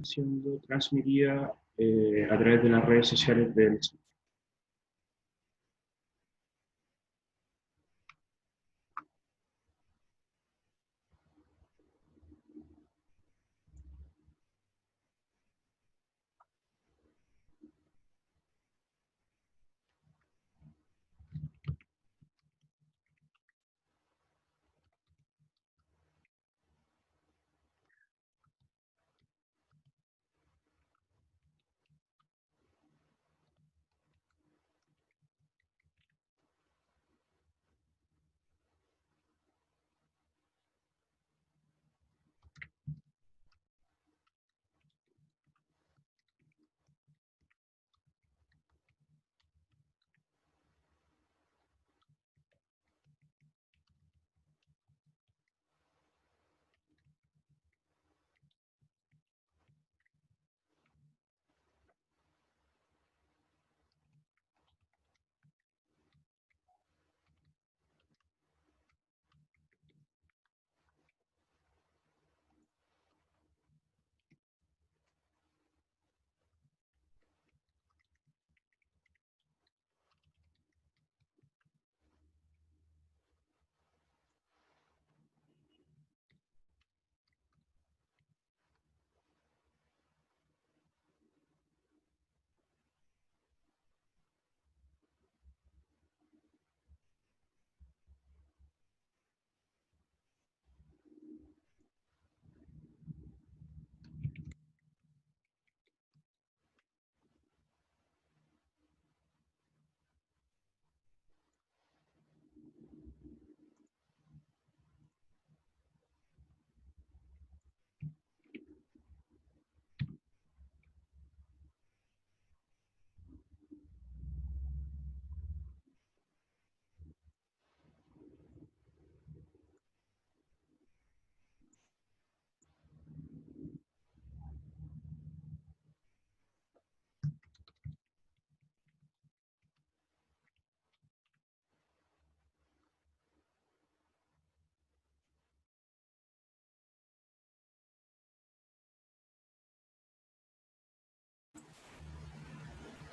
siendo transmitida a través de las redes sociales del centro.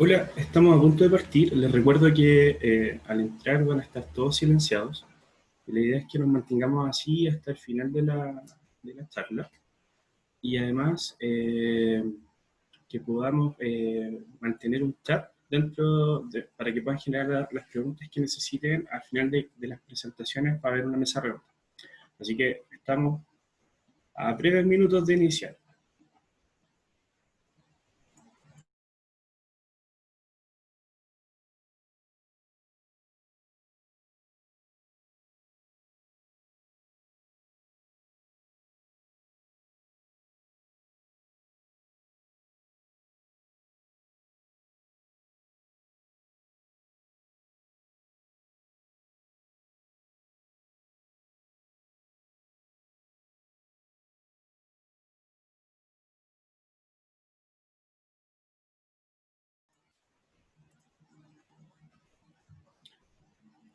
Hola, estamos a punto de partir. Les recuerdo que al entrar van a estar todos silenciados. La idea es que nos mantengamos así hasta el final de la charla y además que podamos mantener un chat para que puedan generar las preguntas que necesiten al final de las presentaciones para ver una mesa redonda. Así que estamos a breves minutos de iniciar.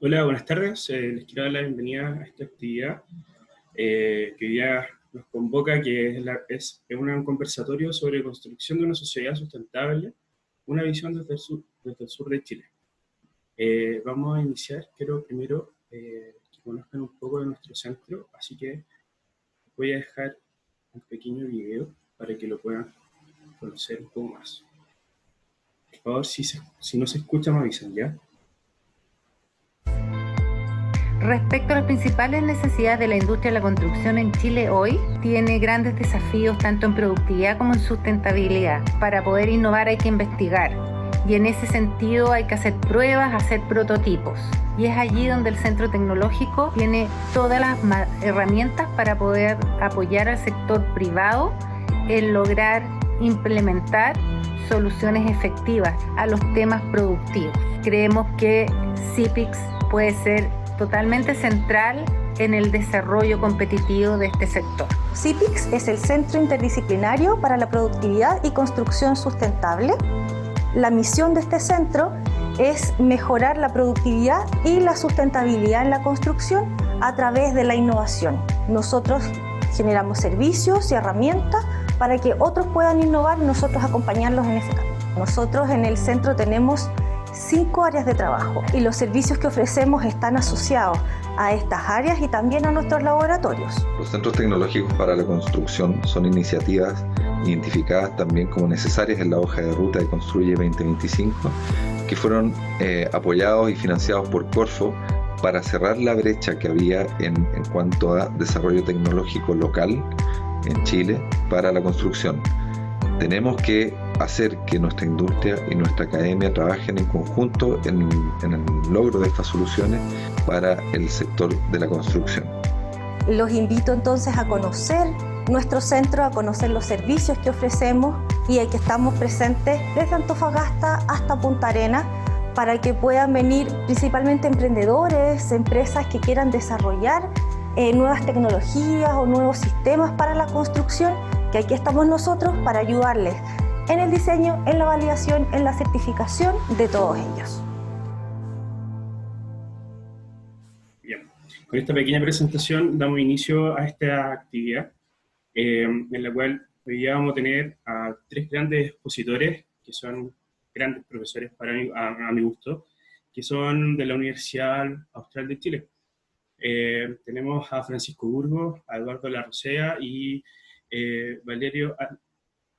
Hola, buenas tardes. Les quiero dar la bienvenida a esta actividad que hoy día nos convoca, que es un conversatorio sobre construcción de una sociedad sustentable, una visión desde el sur de Chile. Vamos a iniciar, quiero primero que conozcan un poco de nuestro centro, así que voy a dejar un pequeño video para que lo puedan conocer un poco más. Por favor, si no se escucha, me avisan, ¿ya? Respecto a las principales necesidades de la industria de la construcción en Chile hoy, tiene grandes desafíos tanto en productividad como en sustentabilidad. Para poder innovar hay que investigar y en ese sentido hay que hacer pruebas, hacer prototipos. Y es allí donde el Centro Tecnológico tiene todas las herramientas para poder apoyar al sector privado en lograr implementar soluciones efectivas a los temas productivos. Creemos que CIPIX puede ser totalmente central en el desarrollo competitivo de este sector. CIPIX es el Centro Interdisciplinario para la Productividad y Construcción Sustentable. La misión de este centro es mejorar la productividad y la sustentabilidad en la construcción a través de la innovación. Nosotros generamos servicios y herramientas para que otros puedan innovar y nosotros acompañarlos en ese camino. Nosotros en el centro tenemos 5 áreas de trabajo y los servicios que ofrecemos están asociados a estas áreas y también a nuestros laboratorios. Los centros tecnológicos para la construcción son iniciativas identificadas también como necesarias en la hoja de ruta de Construye 2025, que fueron apoyados y financiados por Corfo para cerrar la brecha que había en cuanto a desarrollo tecnológico local en Chile para la construcción. Tenemos que hacer que nuestra industria y nuestra academia trabajen en conjunto en el logro de estas soluciones para el sector de la construcción. Los invito entonces a conocer nuestro centro, a conocer los servicios que ofrecemos y que estamos presentes desde Antofagasta hasta Punta Arenas para que puedan venir principalmente emprendedores, empresas que quieran desarrollar nuevas tecnologías o nuevos sistemas para la construcción, que aquí estamos nosotros para ayudarles en el diseño, en la validación, en la certificación de todos ellos. Bien, con esta pequeña presentación damos inicio a esta actividad en la cual hoy día vamos a tener a 3 grandes expositores que son grandes profesores a mi gusto, que son de la Universidad Austral de Chile. Tenemos a Francisco Burgos, a Eduardo Larrocea y Valerio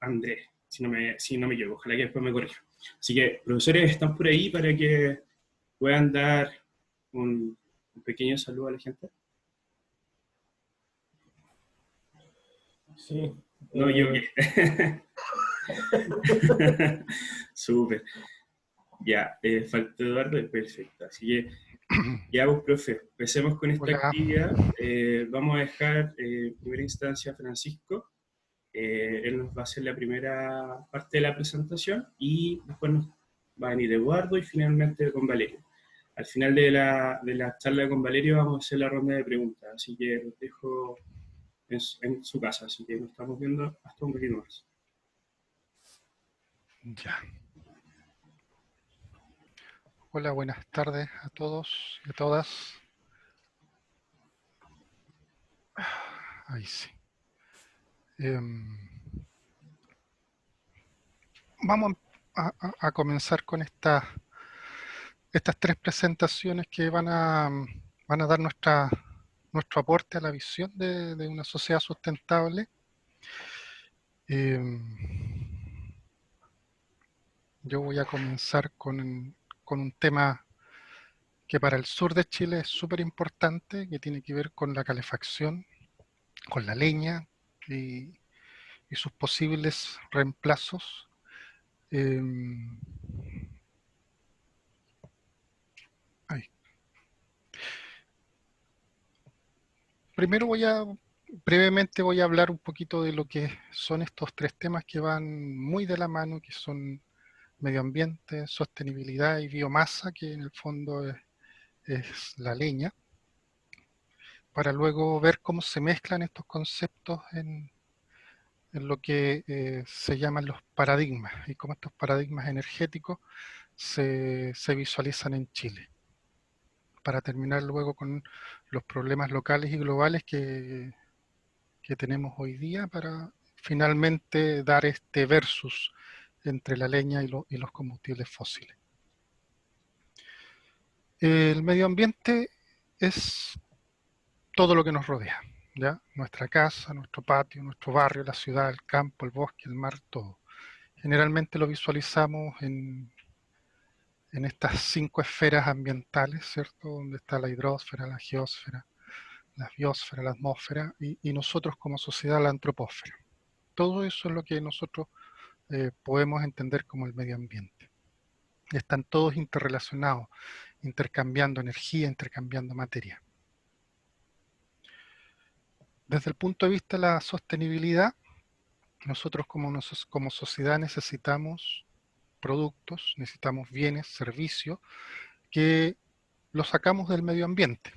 Andrés, si no me equivoco, ojalá que después me corrija. Así que, profesores, están por ahí para que puedan dar un pequeño saludo a la gente. Sí. No, yo qué. Súper. Ya, falta Eduardo, perfecto. Así que, ya vos, profe, empecemos con esta actividad. Vamos a dejar en primera instancia a Francisco. Él nos va a hacer la primera parte de la presentación y después nos va a venir Eduardo y finalmente con Valerio. Al final de la charla con Valerio vamos a hacer la ronda de preguntas, así que los dejo en su casa, así que nos estamos viendo hasta un poquito más. Ya. Hola, buenas tardes a todos y a todas. Ahí sí. Vamos a comenzar con estas 3 presentaciones que van a dar nuestro aporte a la visión de una sociedad sustentable. Yo voy a comenzar con un tema que para el sur de Chile es súper importante, que tiene que ver con la calefacción, con la leña y sus posibles reemplazos. Primero brevemente voy a hablar un poquito de lo que son estos 3 temas que van muy de la mano, que son medio ambiente, sostenibilidad y biomasa, que en el fondo es la leña, para luego ver cómo se mezclan estos conceptos en lo que se llaman los paradigmas y cómo estos paradigmas energéticos se visualizan en Chile, para terminar luego con los problemas locales y globales que tenemos hoy día, para finalmente dar este versus entre la leña y los combustibles fósiles. El medio ambiente es todo lo que nos rodea, ¿ya? Nuestra casa, nuestro patio, nuestro barrio, la ciudad, el campo, el bosque, el mar, todo. Generalmente lo visualizamos en estas 5 esferas ambientales, ¿cierto? Donde está la hidrosfera, la geósfera, la biosfera, la atmósfera y nosotros como sociedad la antropósfera. Todo eso es lo que nosotros podemos entender como el medio ambiente. Están todos interrelacionados, intercambiando energía, intercambiando materia. Desde el punto de vista de la sostenibilidad, nosotros como sociedad necesitamos productos, necesitamos bienes, servicios, que los sacamos del medio ambiente.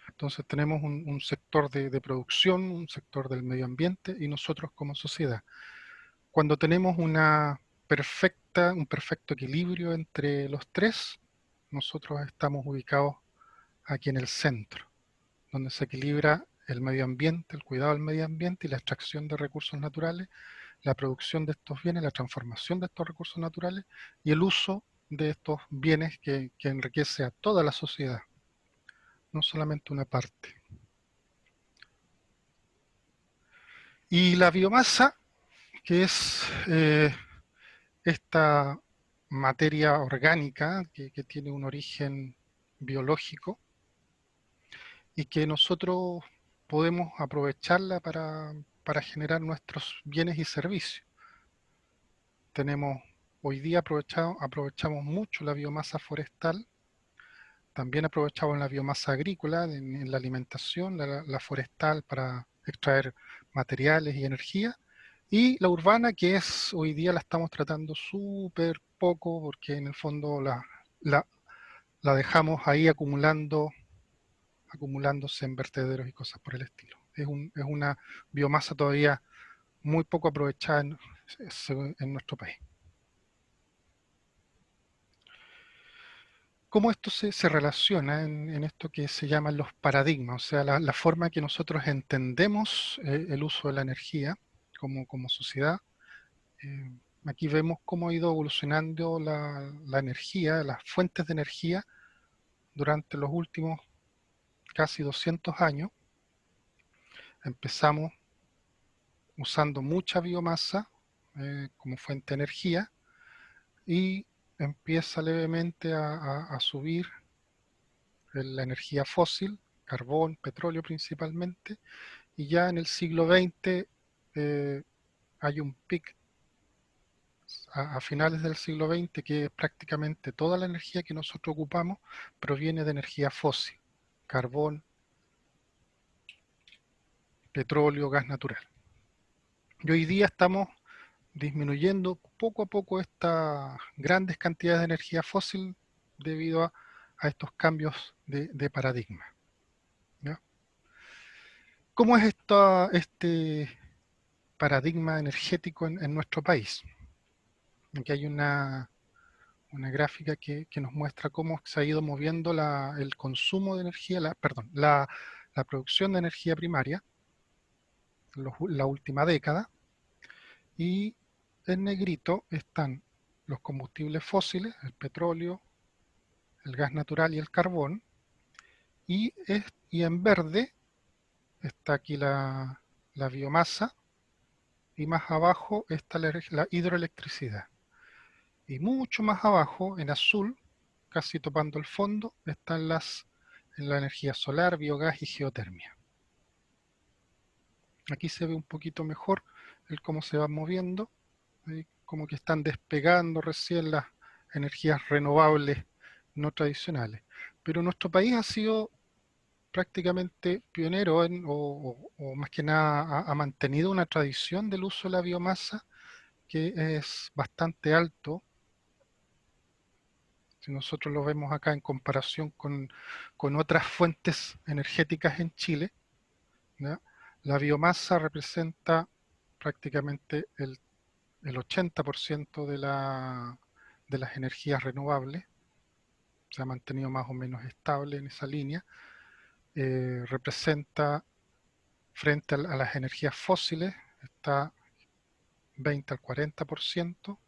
Entonces tenemos un sector de producción, un sector del medio ambiente y nosotros como sociedad. Cuando tenemos un perfecto equilibrio entre los 3, nosotros estamos ubicados aquí en el centro, donde se equilibra el medio ambiente, el cuidado del medio ambiente y la extracción de recursos naturales, la producción de estos bienes, la transformación de estos recursos naturales y el uso de estos bienes que enriquece a toda la sociedad, no solamente una parte. Y la biomasa, que es esta materia orgánica que tiene un origen biológico y que nosotros podemos aprovecharla para generar nuestros bienes y servicios. Hoy día aprovechamos mucho la biomasa forestal, también aprovechamos la biomasa agrícola en la alimentación, la forestal para extraer materiales y energía, y la urbana, que es hoy día la estamos tratando súper poco porque en el fondo la dejamos ahí acumulándose en vertederos y cosas por el estilo. Es una biomasa todavía muy poco aprovechada en nuestro país. ¿Cómo esto se relaciona en esto que se llaman los paradigmas? O sea, la forma que nosotros entendemos el uso de la energía como sociedad. Aquí vemos cómo ha ido evolucionando la energía, las fuentes de energía durante los últimos casi 200 años. Empezamos usando mucha biomasa como fuente de energía y empieza levemente a subir la energía fósil, carbón, petróleo principalmente, y ya en el siglo XX hay un pic a finales del siglo XX que prácticamente toda la energía que nosotros ocupamos proviene de energía fósil, carbón, petróleo, gas natural. Y hoy día estamos disminuyendo poco a poco estas grandes cantidades de energía fósil debido a estos cambios de paradigma. ¿Ya? ¿Cómo es este paradigma energético en nuestro país? Aquí hay una gráfica que nos muestra cómo se ha ido moviendo el consumo de energía, la producción de energía primaria en la última década, y en negrito están los combustibles fósiles, el petróleo, el gas natural y el carbón, y en verde está aquí la biomasa, y más abajo está la hidroelectricidad. Y mucho más abajo, en azul, casi topando el fondo, están la energía solar, biogás y geotermia. Aquí se ve un poquito mejor cómo se va moviendo, como que están despegando recién las energías renovables no tradicionales. Pero nuestro país ha sido prácticamente pionero o más que nada ha mantenido una tradición del uso de la biomasa que es bastante alto. Si nosotros lo vemos acá en comparación con otras fuentes energéticas en Chile, ¿ya? La biomasa representa prácticamente el 80% de las energías renovables. Se ha mantenido más o menos estable en esa línea. Representa frente a las energías fósiles, está 20 al 40%,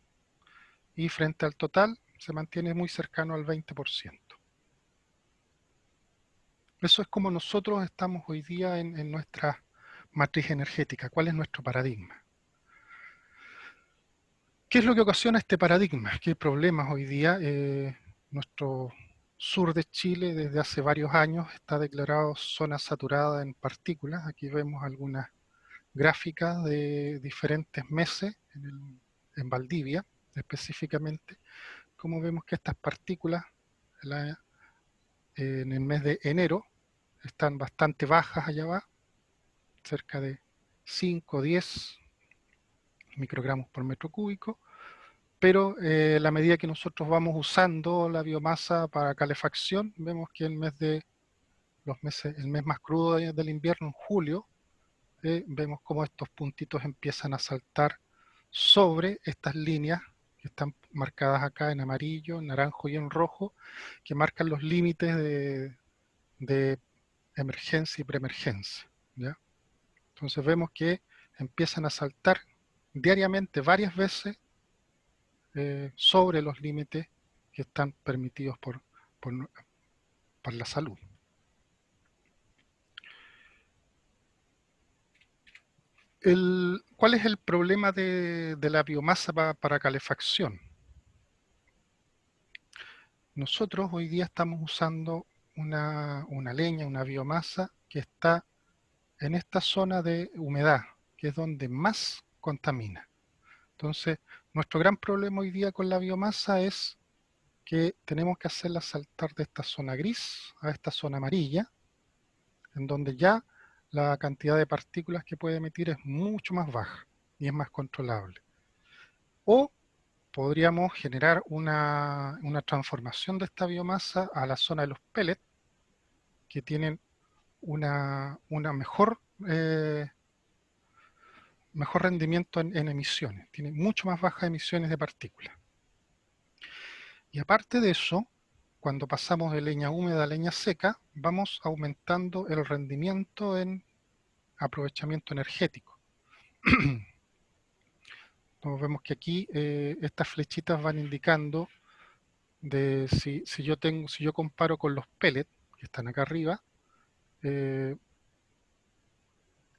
y frente al total se mantiene muy cercano al 20%. Eso es como nosotros estamos hoy día en nuestra matriz energética. ¿Cuál es nuestro paradigma? ¿Qué es lo que ocasiona este paradigma? ¿Qué problemas hoy día? Nuestro sur de Chile desde hace varios años está declarado zona saturada en partículas. Aquí vemos algunas gráficas de diferentes meses en Valdivia específicamente. Como vemos que estas partículas en el mes de enero están bastante bajas allá abajo, cerca de 5 o 10 microgramos por metro cúbico, pero a la medida que nosotros vamos usando la biomasa para calefacción, vemos que el mes más crudo del invierno, en julio, vemos cómo estos puntitos empiezan a saltar sobre estas líneas que están marcadas acá en amarillo, en naranjo y en rojo, que marcan los límites de emergencia y preemergencia. ¿ya? Entonces vemos que empiezan a saltar diariamente varias veces sobre los límites que están permitidos por la salud. ¿Cuál es el problema de la biomasa para calefacción? Nosotros hoy día estamos usando una leña, una biomasa que está en esta zona de humedad, que es donde más contamina. Entonces, nuestro gran problema hoy día con la biomasa es que tenemos que hacerla saltar de esta zona gris a esta zona amarilla, en donde ya la cantidad de partículas que puede emitir es mucho más baja y es más controlable. O podríamos generar una transformación de esta biomasa a la zona de los pellets, que tienen una mejor rendimiento en emisiones, tienen mucho más bajas emisiones de partículas. Y aparte de eso, cuando pasamos de leña húmeda a leña seca, vamos aumentando el rendimiento en aprovechamiento energético. Entonces vemos que aquí estas flechitas van indicando de si yo comparo con los pellets que están acá arriba,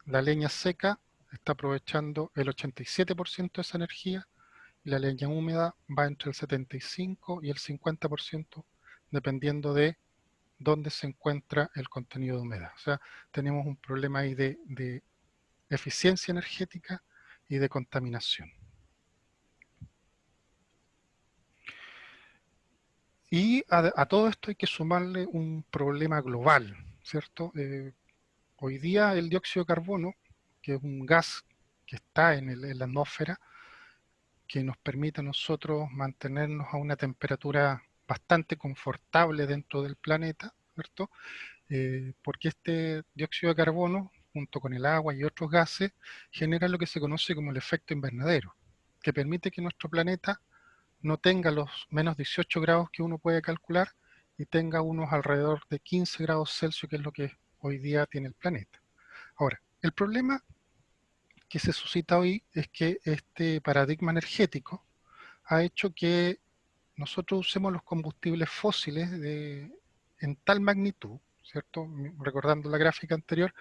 la leña seca está aprovechando el 87% de esa energía y la leña húmeda va entre el 75 y el 50% dependiendo de dónde se encuentra el contenido de humedad. O sea, tenemos un problema ahí de eficiencia energética y de contaminación. Y a todo esto hay que sumarle un problema global, ¿cierto? Hoy día el dióxido de carbono, que es un gas que está en la atmósfera, que nos permite a nosotros mantenernos a una temperatura bastante confortable dentro del planeta, ¿cierto? Porque este dióxido de carbono, junto con el agua y otros gases, genera lo que se conoce como el efecto invernadero, que permite que nuestro planeta no tenga los menos 18 grados que uno puede calcular y tenga unos alrededor de 15 grados Celsius, que es lo que hoy día tiene el planeta. Ahora, el problema que se suscita hoy es que este paradigma energético ha hecho que nosotros usemos los combustibles fósiles en tal magnitud, ¿cierto? Recordando la gráfica anterior,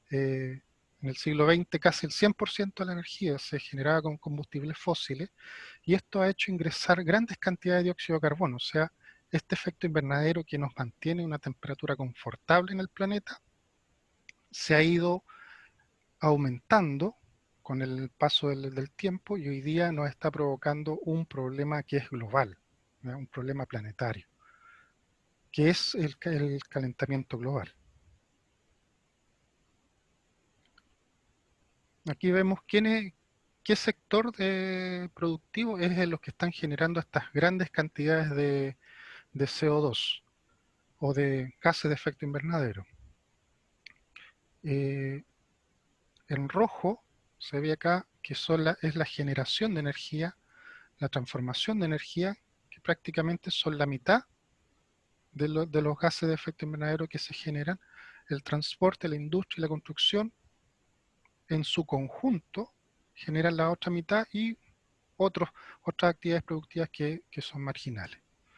en el siglo XX casi el 100% de la energía se generaba con combustibles fósiles y esto ha hecho ingresar grandes cantidades de dióxido de carbono, o sea, este efecto invernadero que nos mantiene una temperatura confortable en el planeta se ha ido aumentando con el paso del tiempo y hoy día nos está provocando un problema que es global, ¿no? Un problema planetario, que es el calentamiento global. Aquí vemos qué sector productivo es de los que están generando estas grandes cantidades de CO2 o de gases de efecto invernadero. En rojo se ve acá que es la generación de energía, la transformación de energía, que prácticamente son la mitad de los gases de efecto invernadero que se generan, el transporte, la industria y la construcción en su conjunto generan la otra mitad y otras actividades productivas que son marginales.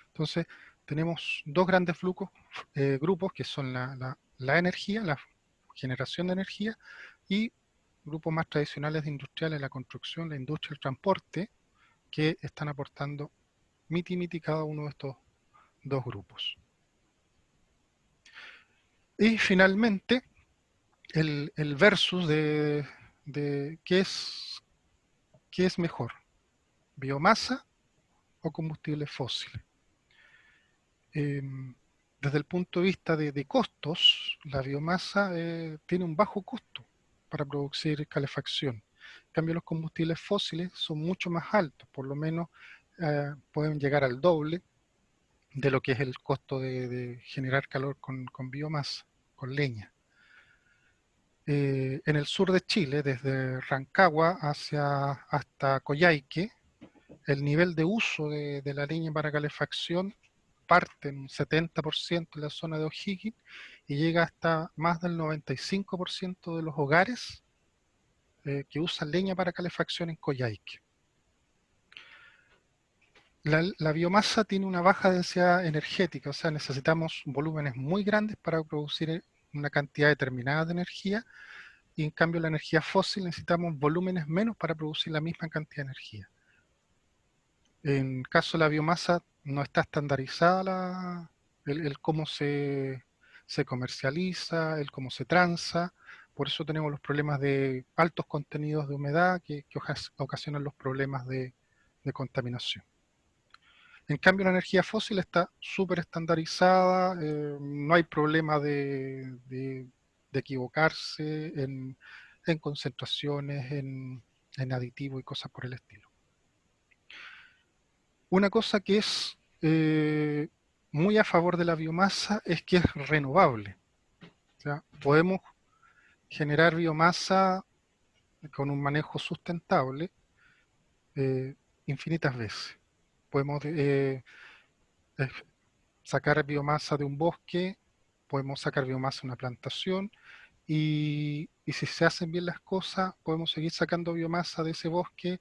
Entonces tenemos dos grandes grupos que son la energía, la generación de energía, y grupos más tradicionales de industriales, la construcción, la industria, el transporte, que están aportando miti cada uno de estos dos grupos. Y finalmente, el versus de qué es mejor, biomasa o combustibles fósiles. Desde el punto de vista de costos, la biomasa tiene un bajo costo para producir calefacción. En cambio, los combustibles fósiles son mucho más altos, por lo menos pueden llegar al doble de lo que es el costo de generar calor con biomasa, con leña. En el sur de Chile, desde Rancagua hasta Coyhaique, el nivel de uso de la leña para calefacción parte en un 70% en la zona de O'Higgins y llega hasta más del 95% de los hogares que usan leña para calefacción en Coyhaique. La biomasa tiene una baja densidad energética, o sea, necesitamos volúmenes muy grandes para producir una cantidad determinada de energía, y en cambio la energía fósil necesitamos volúmenes menos para producir la misma cantidad de energía. En caso de la biomasa no está estandarizada el cómo se comercializa, el cómo se transa, por eso tenemos los problemas de altos contenidos de humedad que ocasionan los problemas de contaminación. En cambio, la energía fósil está súper estandarizada, no hay problema de equivocarse en concentraciones, en aditivos y cosas por el estilo. Una cosa que es muy a favor de la biomasa es que es renovable. O sea, podemos generar biomasa con un manejo sustentable infinitas veces. Podemos sacar biomasa de un bosque, podemos sacar biomasa de una plantación y si se hacen bien las cosas, podemos seguir sacando biomasa de ese bosque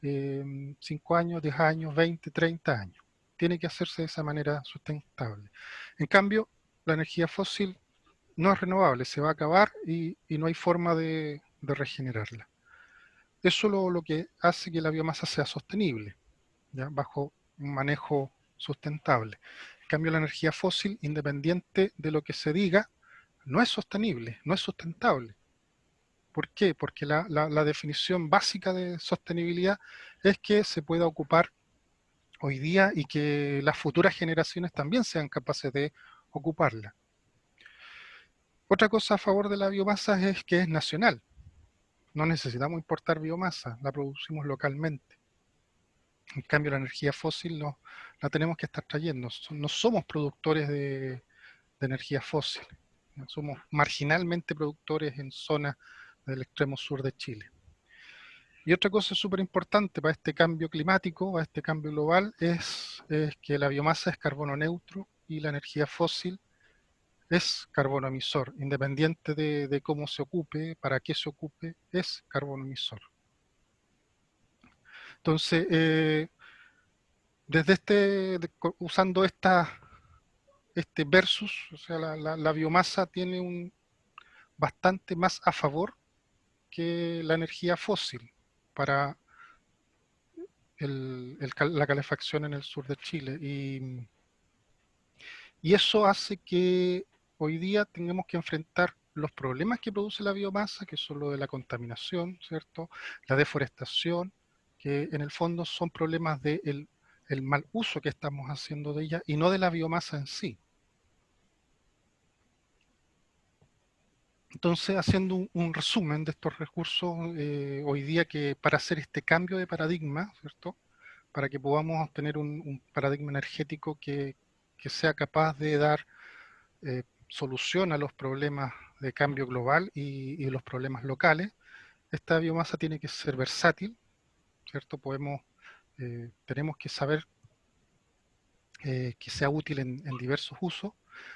5 años, 10 años, 20, 30 años. Tiene que hacerse de esa manera sustentable. En cambio, la energía fósil no es renovable, se va a acabar y no hay forma de regenerarla. Eso es lo que hace que la biomasa sea sostenible, ¿ya? Bajo un manejo sustentable. En cambio, la energía fósil, independiente de lo que se diga, no es sostenible, no es sustentable. ¿Por qué? Porque la definición básica de sostenibilidad es que se pueda ocupar hoy día y que las futuras generaciones también sean capaces de ocuparla. Otra cosa a favor de la biomasa es que es nacional. No necesitamos importar biomasa, la producimos localmente. En cambio, la energía fósil no la tenemos que estar trayendo. No somos productores de energía fósil. Somos marginalmente productores en zonas del extremo sur de Chile. Y otra cosa súper importante para este cambio climático, para este cambio global, es que la biomasa es carbono neutro y la energía fósil es carbono emisor. Independiente de cómo se ocupe, para qué se ocupe, es carbono emisor. Entonces, desde usando este versus, o sea, la biomasa tiene un bastante más a favor que la energía fósil para la calefacción en el sur de Chile. Y eso hace que hoy día tengamos que enfrentar los problemas que produce la biomasa, que son lo de la contaminación, ¿cierto? La deforestación, que en el fondo son problemas del el mal uso que estamos haciendo de ella y no de la biomasa en sí. Entonces, haciendo un resumen de estos recursos, hoy día que para hacer este cambio de paradigma, ¿cierto? Para que podamos tener un paradigma energético que sea capaz de dar solución a los problemas de cambio global y los problemas locales, esta biomasa tiene que ser versátil, ¿cierto? Tenemos que saber que sea útil en diversos usos,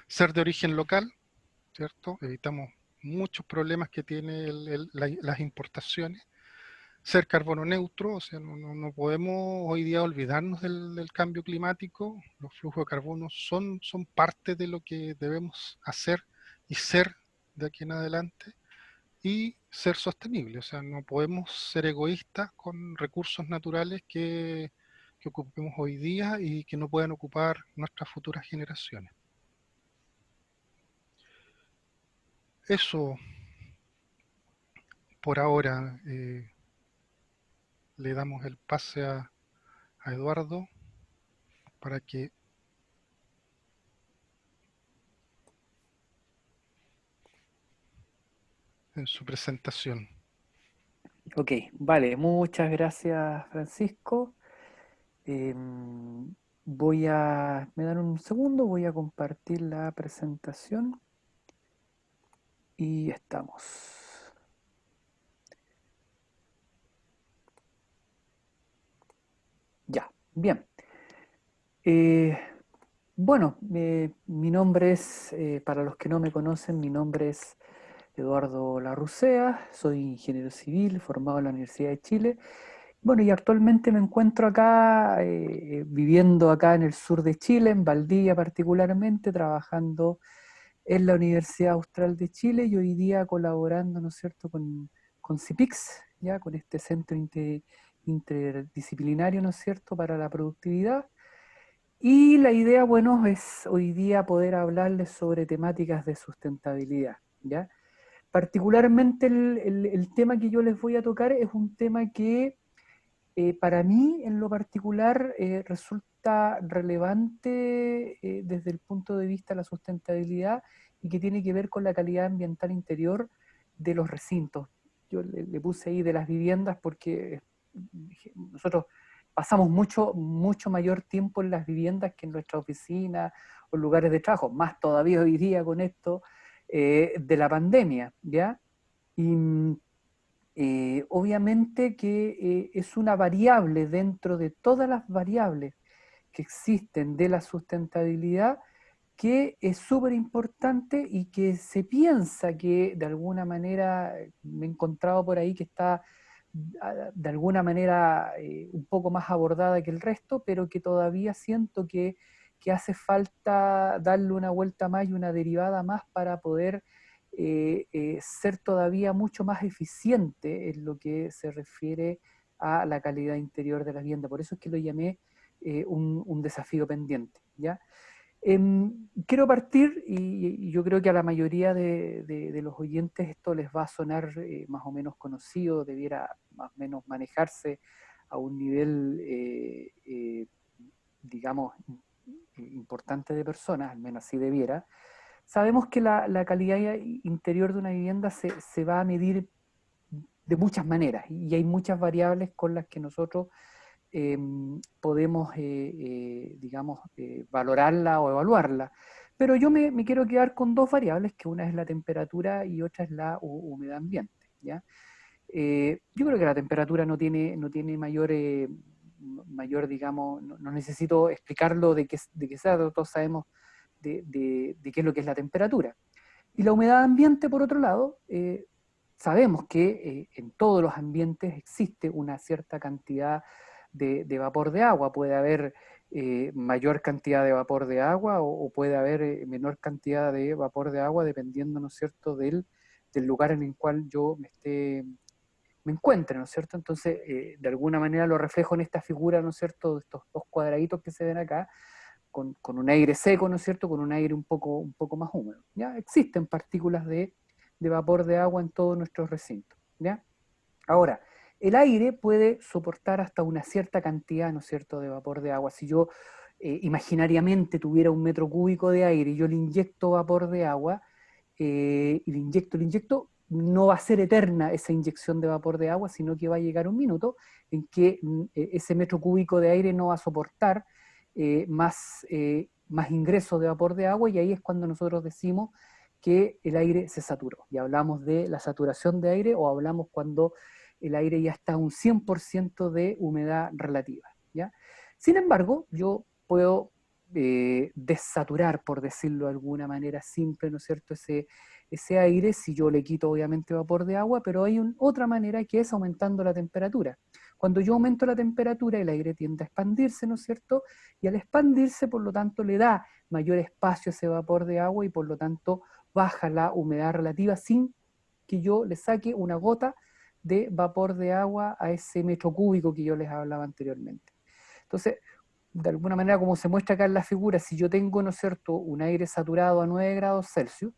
ser de origen local, ¿cierto? Evitamos muchos problemas que tiene las importaciones, ser carbono neutro, o sea, no podemos hoy día olvidarnos del cambio climático, los flujos de carbono son parte de lo que debemos hacer y ser de aquí en adelante, y ser sostenible, o sea, no podemos ser egoístas con recursos naturales que ocupemos hoy día y que no puedan ocupar nuestras futuras generaciones. Eso por ahora. Le damos el pase a Eduardo para que en su presentación. Ok, vale, muchas gracias Francisco. Me dan un segundo, voy a compartir la presentación y estamos. Ya, bien. Bueno, mi nombre es, para los que no me conocen, mi nombre es Eduardo Larrucea, soy ingeniero civil formado en la Universidad de Chile. Bueno, y actualmente me encuentro acá, viviendo acá en el sur de Chile, en Valdivia particularmente, trabajando en la Universidad Austral de Chile y hoy día colaborando, ¿no es cierto?, con CIPIX, ya, con este centro interdisciplinario, ¿no es cierto?, para la productividad. Y la idea, bueno, es hoy día poder hablarles sobre temáticas de sustentabilidad, ¿ya? Particularmente el tema que yo les voy a tocar es un tema que para mí, en lo particular, resulta relevante desde el punto de vista de la sustentabilidad y que tiene que ver con la calidad ambiental interior de los recintos. Yo le puse ahí de las viviendas porque nosotros pasamos mucho mayor tiempo en las viviendas que en nuestra oficina o lugares de trabajo, más todavía hoy día con esto de la pandemia, ¿ya? Y obviamente que es una variable dentro de todas las variables que existen de la sustentabilidad que es súper importante y que se piensa que de alguna manera, me he encontrado por ahí que está de alguna manera un poco más abordada que el resto, pero que todavía siento que hace falta darle una vuelta más y una derivada más para poder ser todavía mucho más eficiente en lo que se refiere a la calidad interior de la vivienda. Por eso es que lo llamé un desafío pendiente, ¿ya? Quiero partir, y yo creo que a la mayoría de los oyentes esto les va a sonar más o menos conocido, debiera más o menos manejarse a un nivel, digamos, importante de personas, al menos así debiera. Sabemos que la calidad interior de una vivienda se va a medir de muchas maneras y hay muchas variables con las que nosotros podemos, digamos, valorarla o evaluarla. Pero yo me quiero quedar con dos variables, que una es la temperatura y otra es la humedad ambiente, ¿ya? Yo creo que la temperatura no tiene mayor, digamos, no necesito explicarlo de qué sea, todos sabemos de qué es lo que es la temperatura. Y la humedad ambiente, por otro lado, sabemos que en todos los ambientes existe una cierta cantidad de vapor de agua. Puede haber mayor cantidad de vapor de agua o puede haber menor cantidad de vapor de agua dependiendo, ¿no es cierto?, del lugar en el cual yo me encuentre, ¿no es cierto? Entonces, de alguna manera lo reflejo en esta figura, ¿no es cierto?, de estos dos cuadraditos que se ven acá, con un aire seco, ¿no es cierto?, con un aire un poco más húmedo, ¿ya? Existen partículas de vapor de agua en todos nuestros recintos, ¿ya? Ahora, el aire puede soportar hasta una cierta cantidad, ¿no es cierto?, de vapor de agua. Si yo imaginariamente tuviera un metro cúbico de aire y yo le inyecto vapor de agua, y le inyecto, no va a ser eterna esa inyección de vapor de agua, sino que va a llegar un minuto en que ese metro cúbico de aire no va a soportar más ingreso de vapor de agua, y ahí es cuando nosotros decimos que el aire se saturó. Y hablamos de la saturación de aire, o hablamos cuando el aire ya está a un 100% de humedad relativa, ¿ya? Sin embargo, yo puedo desaturar, por decirlo de alguna manera simple, ¿no es cierto?, ese aire si yo le quito obviamente vapor de agua, pero hay otra manera, que es aumentando la temperatura. Cuando yo aumento la temperatura, el aire tiende a expandirse, ¿no es cierto?, y al expandirse, por lo tanto, le da mayor espacio a ese vapor de agua y por lo tanto baja la humedad relativa sin que yo le saque una gota de vapor de agua a ese metro cúbico que yo les hablaba anteriormente. Entonces, de alguna manera, como se muestra acá en la figura, si yo tengo, ¿no es cierto?, un aire saturado a 9 grados Celsius,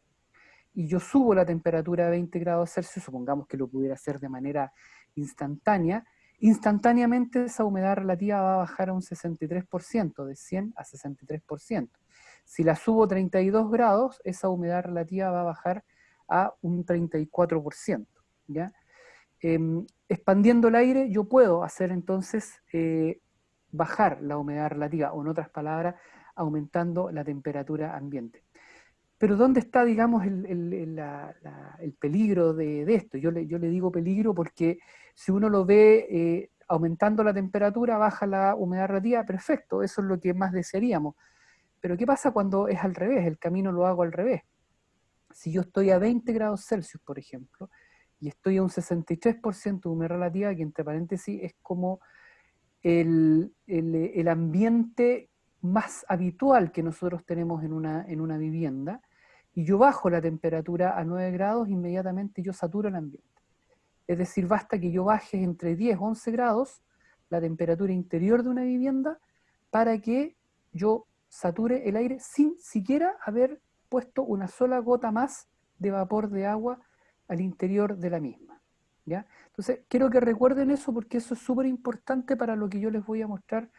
y yo subo la temperatura a 20 grados Celsius, supongamos que lo pudiera hacer de manera instantánea, instantáneamente esa humedad relativa va a bajar a un 63%, de 100 a 63%. Si la subo 32 grados, esa humedad relativa va a bajar a un 34%, ¿ya? Expandiendo el aire, yo puedo hacer entonces bajar la humedad relativa, o en otras palabras, aumentando la temperatura ambiente. Pero ¿dónde está, digamos, el peligro de esto? Yo le digo peligro porque si uno lo ve aumentando la temperatura, baja la humedad relativa, perfecto, eso es lo que más desearíamos. Pero ¿qué pasa cuando es al revés? El camino lo hago al revés. Si yo estoy a 20 grados Celsius, por ejemplo, y estoy a un 63% de humedad relativa, que entre paréntesis es como el ambiente más habitual que nosotros tenemos en una vivienda, y yo bajo la temperatura a 9 grados, inmediatamente yo saturo el ambiente. Es decir, basta que yo baje entre 10 o 11 grados la temperatura interior de una vivienda para que yo sature el aire sin siquiera haber puesto una sola gota más de vapor de agua al interior de la misma, ¿ya? Entonces, quiero que recuerden eso porque eso es súper importante para lo que yo les voy a mostrar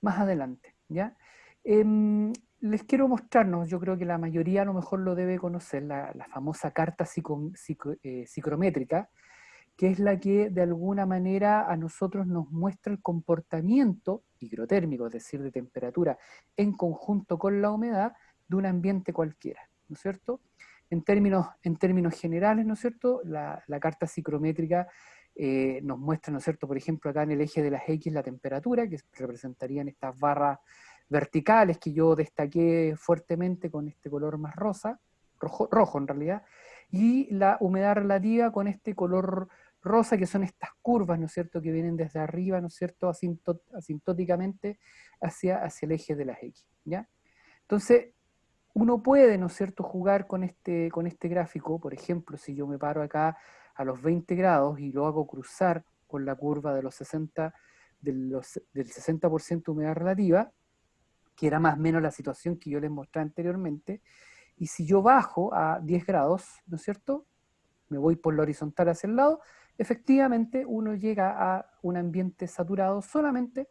más adelante, ¿ya? Les quiero mostrarnos, yo creo que la mayoría a lo mejor lo debe conocer, la famosa carta psicométrica, que es la que de alguna manera a nosotros nos muestra el comportamiento higrotérmico, es decir, de temperatura, en conjunto con la humedad de un ambiente cualquiera, ¿no es cierto? En términos generales, ¿no es cierto?, la carta psicométrica nos muestra, ¿no es cierto?, por ejemplo, acá en el eje de las X la temperatura, que representarían estas barras verticales que yo destaqué fuertemente con este color más rojo en realidad, y la humedad relativa con este color rosa, que son estas curvas, ¿no es cierto?, que vienen desde arriba, ¿no es cierto?, asintóticamente hacia el eje de las X, ¿ya? Entonces, uno puede, ¿no es cierto?, jugar con este gráfico. Por ejemplo, si yo me paro acá a los 20 grados y lo hago cruzar con la curva de del 60% de humedad relativa, que era más o menos la situación que yo les mostré anteriormente, y si yo bajo a 10 grados, ¿no es cierto?, me voy por la horizontal hacia el lado, efectivamente uno llega a un ambiente saturado solamente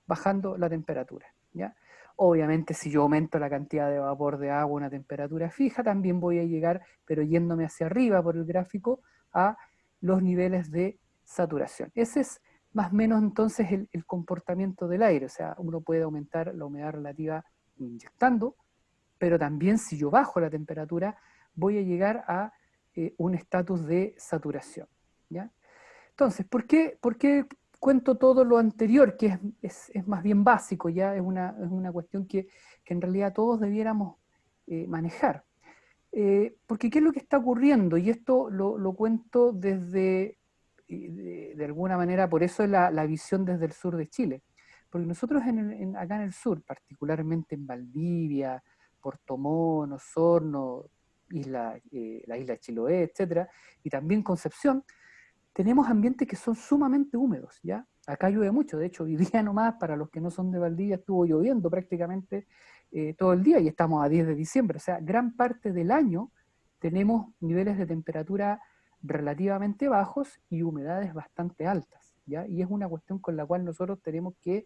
bajando la temperatura, ¿ya? Obviamente si yo aumento la cantidad de vapor de agua a una temperatura fija, también voy a llegar, pero yéndome hacia arriba por el gráfico, a los niveles de saturación. Ese es más o menos entonces el comportamiento del aire, o sea, uno puede aumentar la humedad relativa inyectando, pero también si yo bajo la temperatura, voy a llegar a un estatus de saturación, ¿ya? Entonces, ¿por qué cuento todo lo anterior, que es más bien básico, ya es una cuestión que en realidad todos debiéramos manejar? Porque ¿qué es lo que está ocurriendo? Y esto lo cuento desde, de alguna manera, por eso es la visión desde el sur de Chile. Porque nosotros acá en el sur, particularmente en Valdivia, Puerto Montt, Osorno, la isla de Chiloé, etcétera, y también Concepción, tenemos ambientes que son sumamente húmedos, ¿ya? Acá llueve mucho, de hecho, hoy día nomás, para los que no son de Valdivia, estuvo lloviendo prácticamente todo el día y estamos a 10 de diciembre, o sea, gran parte del año tenemos niveles de temperatura relativamente bajos y humedades bastante altas, ¿ya? Y es una cuestión con la cual nosotros tenemos que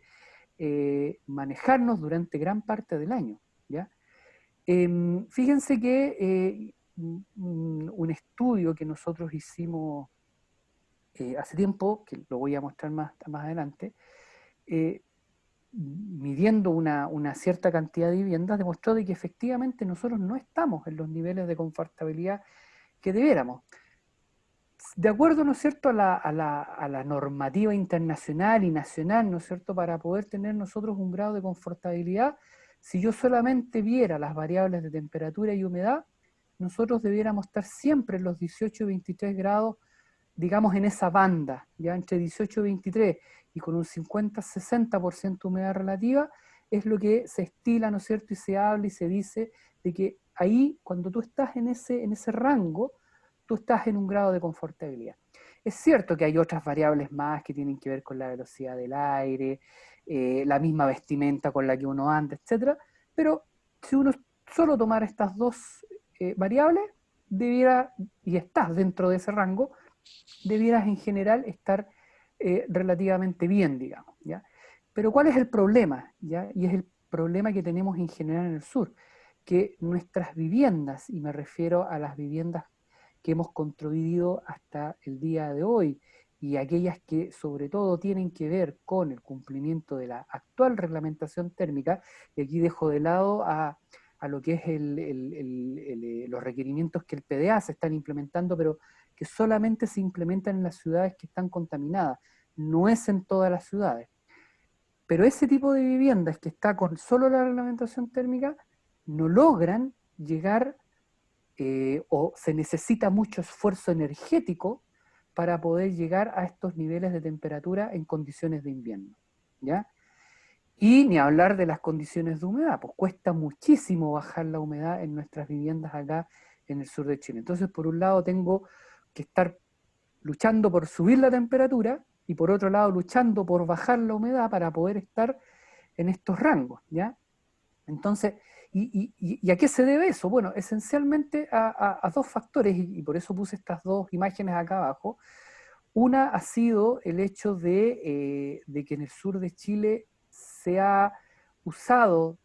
manejarnos durante gran parte del año, ¿ya? Fíjense que un estudio que nosotros hicimos hace tiempo, que lo voy a mostrar más adelante, midiendo una cierta cantidad de viviendas, demostró de que efectivamente nosotros no estamos en los niveles de confortabilidad que debiéramos. De acuerdo, ¿no es cierto?, a la normativa internacional y nacional, ¿no es cierto?, para poder tener nosotros un grado de confortabilidad, si yo solamente viera las variables de temperatura y humedad, nosotros debiéramos estar siempre en los 18 y 23 grados, digamos en esa banda, ya entre 18 y 23, y con un 50-60% de humedad relativa, es lo que se estila, ¿no es cierto?, y se habla y se dice de que ahí, cuando tú estás en ese rango, tú estás en un grado de confortabilidad. Es cierto que hay otras variables más que tienen que ver con la velocidad del aire, la misma vestimenta con la que uno anda, etc. Pero si uno solo tomara estas dos variables, debiera, y estás dentro de ese rango, debieras en general estar relativamente bien, digamos, ¿ya? Pero ¿cuál es el problema? ¿Ya? Y es el problema que tenemos en general en el sur, que nuestras viviendas, y me refiero a las viviendas que hemos construido hasta el día de hoy, y aquellas que sobre todo tienen que ver con el cumplimiento de la actual reglamentación térmica, y aquí dejo de lado a lo que es los requerimientos que el PDA se están implementando, pero que solamente se implementan en las ciudades que están contaminadas, no es en todas las ciudades. Pero ese tipo de viviendas que está con solo la reglamentación térmica, no logran llegar o se necesita mucho esfuerzo energético para poder llegar a estos niveles de temperatura en condiciones de invierno, ¿ya? Y ni hablar de las condiciones de humedad, pues cuesta muchísimo bajar la humedad en nuestras viviendas acá en el sur de Chile. Entonces, por un lado tengo que estar luchando por subir la temperatura y por otro lado luchando por bajar la humedad para poder estar en estos rangos, ¿ya? Entonces, ¿y a qué se debe eso? Bueno, esencialmente a dos factores, y por eso puse estas dos imágenes acá abajo. Una ha sido el hecho de que en el sur de Chile se ha usado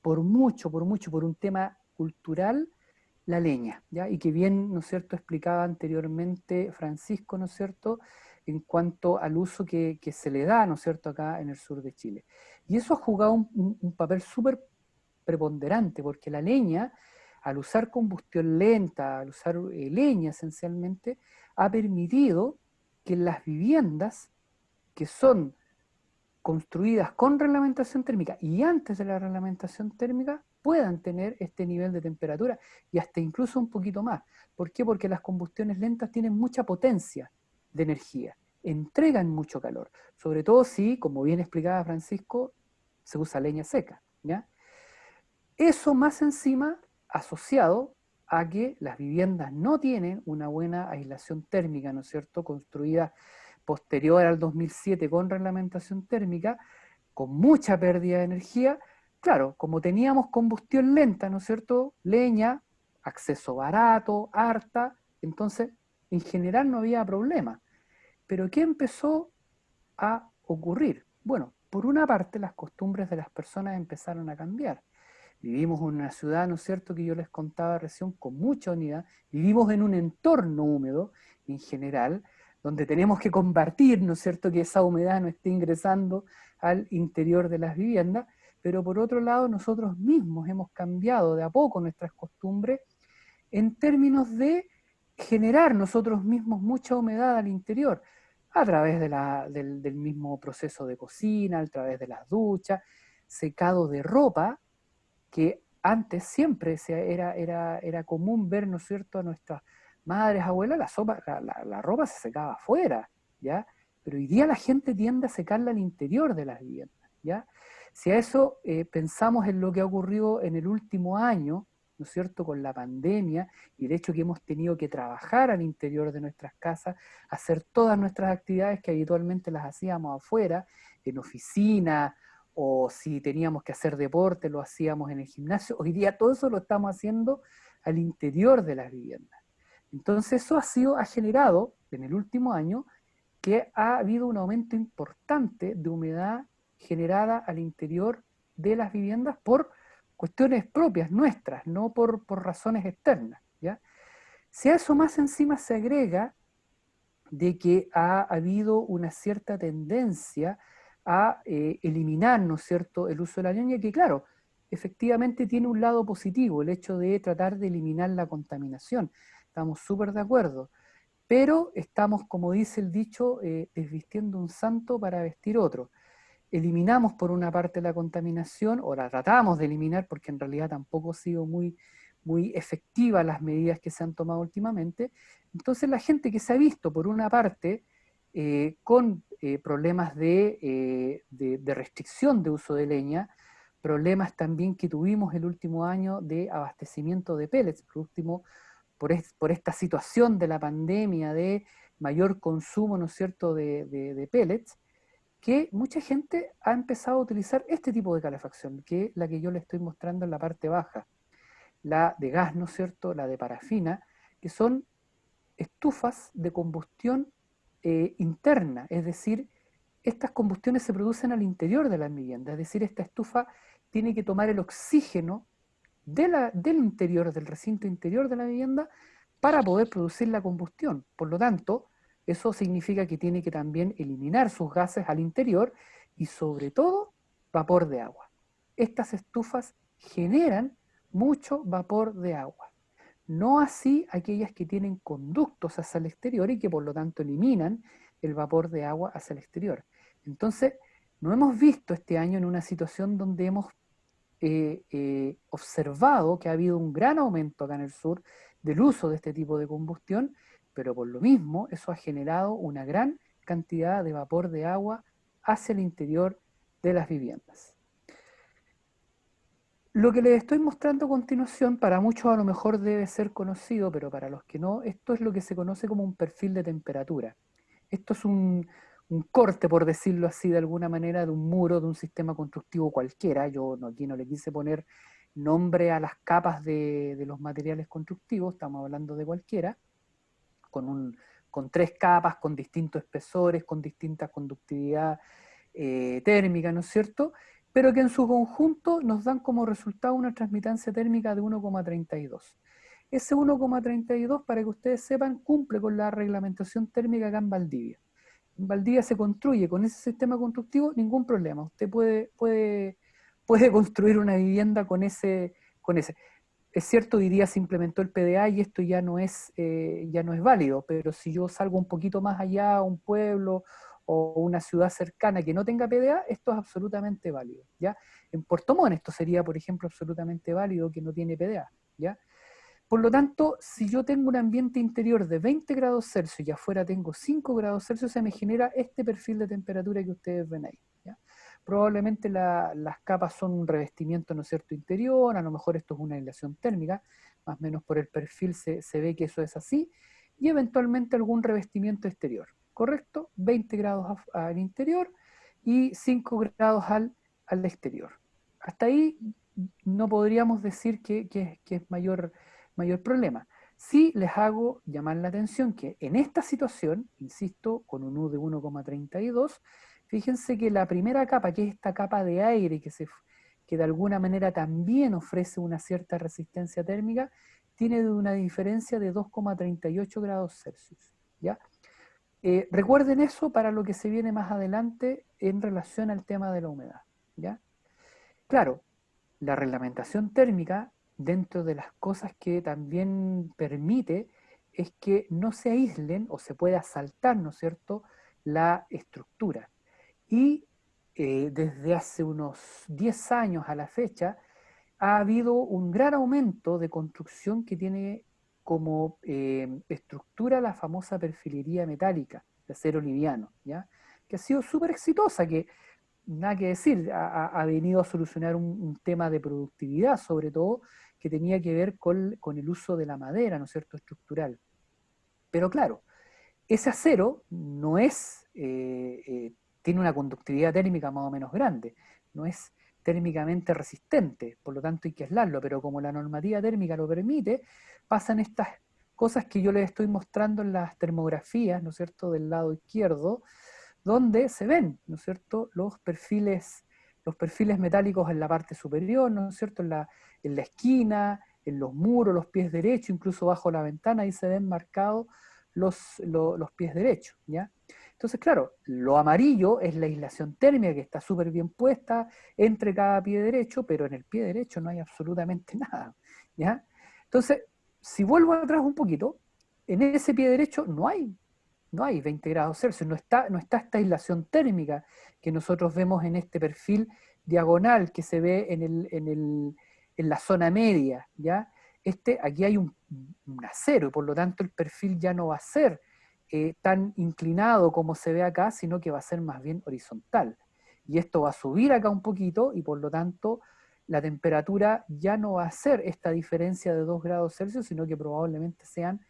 por un tema cultural, la leña, ¿ya? Y que bien, ¿no es cierto?, explicaba anteriormente Francisco, ¿no es cierto?, en cuanto al uso que se le da, ¿no es cierto?, acá en el sur de Chile. Y eso ha jugado un papel súper preponderante, porque la leña, al usar combustión lenta, al usar leña esencialmente, ha permitido que las viviendas que son construidas con reglamentación térmica y antes de la reglamentación térmica puedan tener este nivel de temperatura y hasta incluso un poquito más. ¿Por qué? Porque las combustiones lentas tienen mucha potencia de energía, entregan mucho calor, sobre todo si, como bien explicaba Francisco, se usa leña seca, ¿ya? Eso más encima asociado a que las viviendas no tienen una buena aislación térmica, ¿no es cierto?, construida posterior al 2007 con reglamentación térmica, con mucha pérdida de energía. Claro, como teníamos combustión lenta, ¿no es cierto?, leña, acceso barato, harta, entonces en general no había problema. Pero ¿qué empezó a ocurrir? Bueno, por una parte las costumbres de las personas empezaron a cambiar. Vivimos en una ciudad, ¿no es cierto?, que yo les contaba recién, con mucha humedad, vivimos en un entorno húmedo en general, donde tenemos que combatir, ¿no es cierto?, que esa humedad no esté ingresando al interior de las viviendas, pero por otro lado nosotros mismos hemos cambiado de a poco nuestras costumbres en términos de generar nosotros mismos mucha humedad al interior, a través del mismo proceso de cocina, a través de las duchas, secado de ropa, que antes siempre era común ver, ¿no es cierto?, a nuestras madres, abuelas, la ropa se secaba afuera, ¿ya? Pero hoy día la gente tiende a secarla al interior de las viviendas, ¿ya? Si a eso pensamos en lo que ha ocurrido en el último año, ¿no es cierto?, con la pandemia, y el hecho que hemos tenido que trabajar al interior de nuestras casas, hacer todas nuestras actividades que habitualmente las hacíamos afuera, en oficina, o si teníamos que hacer deporte, lo hacíamos en el gimnasio. Hoy día todo eso lo estamos haciendo al interior de las viviendas. Entonces eso ha generado en el último año que ha habido un aumento importante de humedad generada al interior de las viviendas por cuestiones propias nuestras, no por razones externas, ¿ya? Si a eso más encima se agrega de que ha habido una cierta tendencia a eliminar, ¿no es cierto?, el uso de la leña, que claro, efectivamente tiene un lado positivo, el hecho de tratar de eliminar la contaminación. Estamos súper de acuerdo, pero estamos, como dice el dicho, desvistiendo un santo para vestir otro. Eliminamos por una parte la contaminación, o la tratamos de eliminar, porque en realidad tampoco ha sido muy efectivas las medidas que se han tomado últimamente. Entonces la gente que se ha visto, por una parte, con problemas de restricción de uso de leña, problemas también que tuvimos el último año de abastecimiento de pellets, por esta situación de la pandemia, de mayor consumo, ¿no es cierto?, de pellets, que mucha gente ha empezado a utilizar este tipo de calefacción, que es la que yo le estoy mostrando en la parte baja, la de gas, ¿no es cierto?, la de parafina, que son estufas de combustión interna, es decir, estas combustiones se producen al interior de la vivienda, es decir, esta estufa tiene que tomar el oxígeno del interior, del recinto interior de la vivienda, para poder producir la combustión. Por lo tanto, eso significa que tiene que también eliminar sus gases al interior y sobre todo vapor de agua. Estas estufas generan mucho vapor de agua. No así aquellas que tienen conductos hacia el exterior y que por lo tanto eliminan el vapor de agua hacia el exterior. Entonces, nos hemos visto este año en una situación donde hemos observado que ha habido un gran aumento acá en el sur del uso de este tipo de combustión, pero por lo mismo eso ha generado una gran cantidad de vapor de agua hacia el interior de las viviendas. Lo que les estoy mostrando a continuación, para muchos a lo mejor debe ser conocido, pero para los que no, esto es lo que se conoce como un perfil de temperatura. Esto es un corte, por decirlo así, de alguna manera, de un muro, de un sistema constructivo cualquiera. Yo aquí no le quise poner nombre a las capas de los materiales constructivos, estamos hablando de cualquiera, con 3 capas, con distintos espesores, con distinta conductividad térmica, ¿no es cierto?, pero que en su conjunto nos dan como resultado una transmitancia térmica de 1,32. Ese 1,32, para que ustedes sepan, cumple con la reglamentación térmica acá en Valdivia. En Valdivia se construye con ese sistema constructivo, ningún problema. Usted puede construir una vivienda con ese. Es cierto, hoy día se implementó el PDA y esto ya no es válido, pero si yo salgo un poquito más allá, a un pueblo o una ciudad cercana que no tenga PDA, esto es absolutamente válido, ¿ya? En Puerto Montt esto sería, por ejemplo, absolutamente válido, que no tiene PDA, ¿ya? Por lo tanto, si yo tengo un ambiente interior de 20 grados Celsius y afuera tengo 5 grados Celsius, se me genera este perfil de temperatura que ustedes ven ahí, ¿ya? Probablemente las capas son un revestimiento, ¿no es cierto?, interior, a lo mejor esto es una aislación térmica, más o menos por el perfil se ve que eso es así, y eventualmente algún revestimiento exterior, ¿correcto? 20 grados al interior y 5 grados al exterior. Hasta ahí no podríamos decir que es mayor problema. Sí les hago llamar la atención que en esta situación, insisto, con un U de 1,32, fíjense que la primera capa, que es esta capa de aire que de alguna manera también ofrece una cierta resistencia térmica, tiene una diferencia de 2,38 grados Celsius, ¿ya? Recuerden eso para lo que se viene más adelante en relación al tema de la humedad, ¿ya? Claro, la reglamentación térmica, dentro de las cosas que también permite, es que no se aíslen o se pueda saltar, ¿no es cierto?, la estructura. Y desde hace unos 10 años a la fecha, ha habido un gran aumento de construcción que tiene como estructura la famosa perfilería metálica de acero liviano, ¿ya? Que ha sido súper exitosa, que nada que decir, ha venido a solucionar un tema de productividad, sobre todo, que tenía que ver con el uso de la madera, ¿no es cierto?, estructural. Pero claro, ese acero no es, tiene una conductividad térmica más o menos grande, no es térmicamente resistente, por lo tanto hay que aislarlo, pero como la normativa térmica lo permite, pasan estas cosas que yo les estoy mostrando en las termografías, ¿no es cierto?, del lado izquierdo, donde se ven, ¿no es cierto?, los perfiles metálicos en la parte superior, ¿no es cierto?, en la esquina, en los muros, los pies derechos, incluso bajo la ventana, ahí se ven marcados los pies derechos, ¿ya? Entonces, claro, lo amarillo es la aislación térmica que está súper bien puesta entre cada pie derecho, pero en el pie derecho no hay absolutamente nada, ¿ya? Entonces, si vuelvo atrás un poquito, en ese pie derecho no hay 20 grados Celsius, no está esta aislación térmica que nosotros vemos en este perfil diagonal que se ve en la zona media, ¿ya? Aquí hay un acero y por lo tanto el perfil ya no va a ser tan inclinado como se ve acá, sino que va a ser más bien horizontal. Y esto va a subir acá un poquito y por lo tanto la temperatura ya no va a ser esta diferencia de 2 grados Celsius, sino que probablemente sean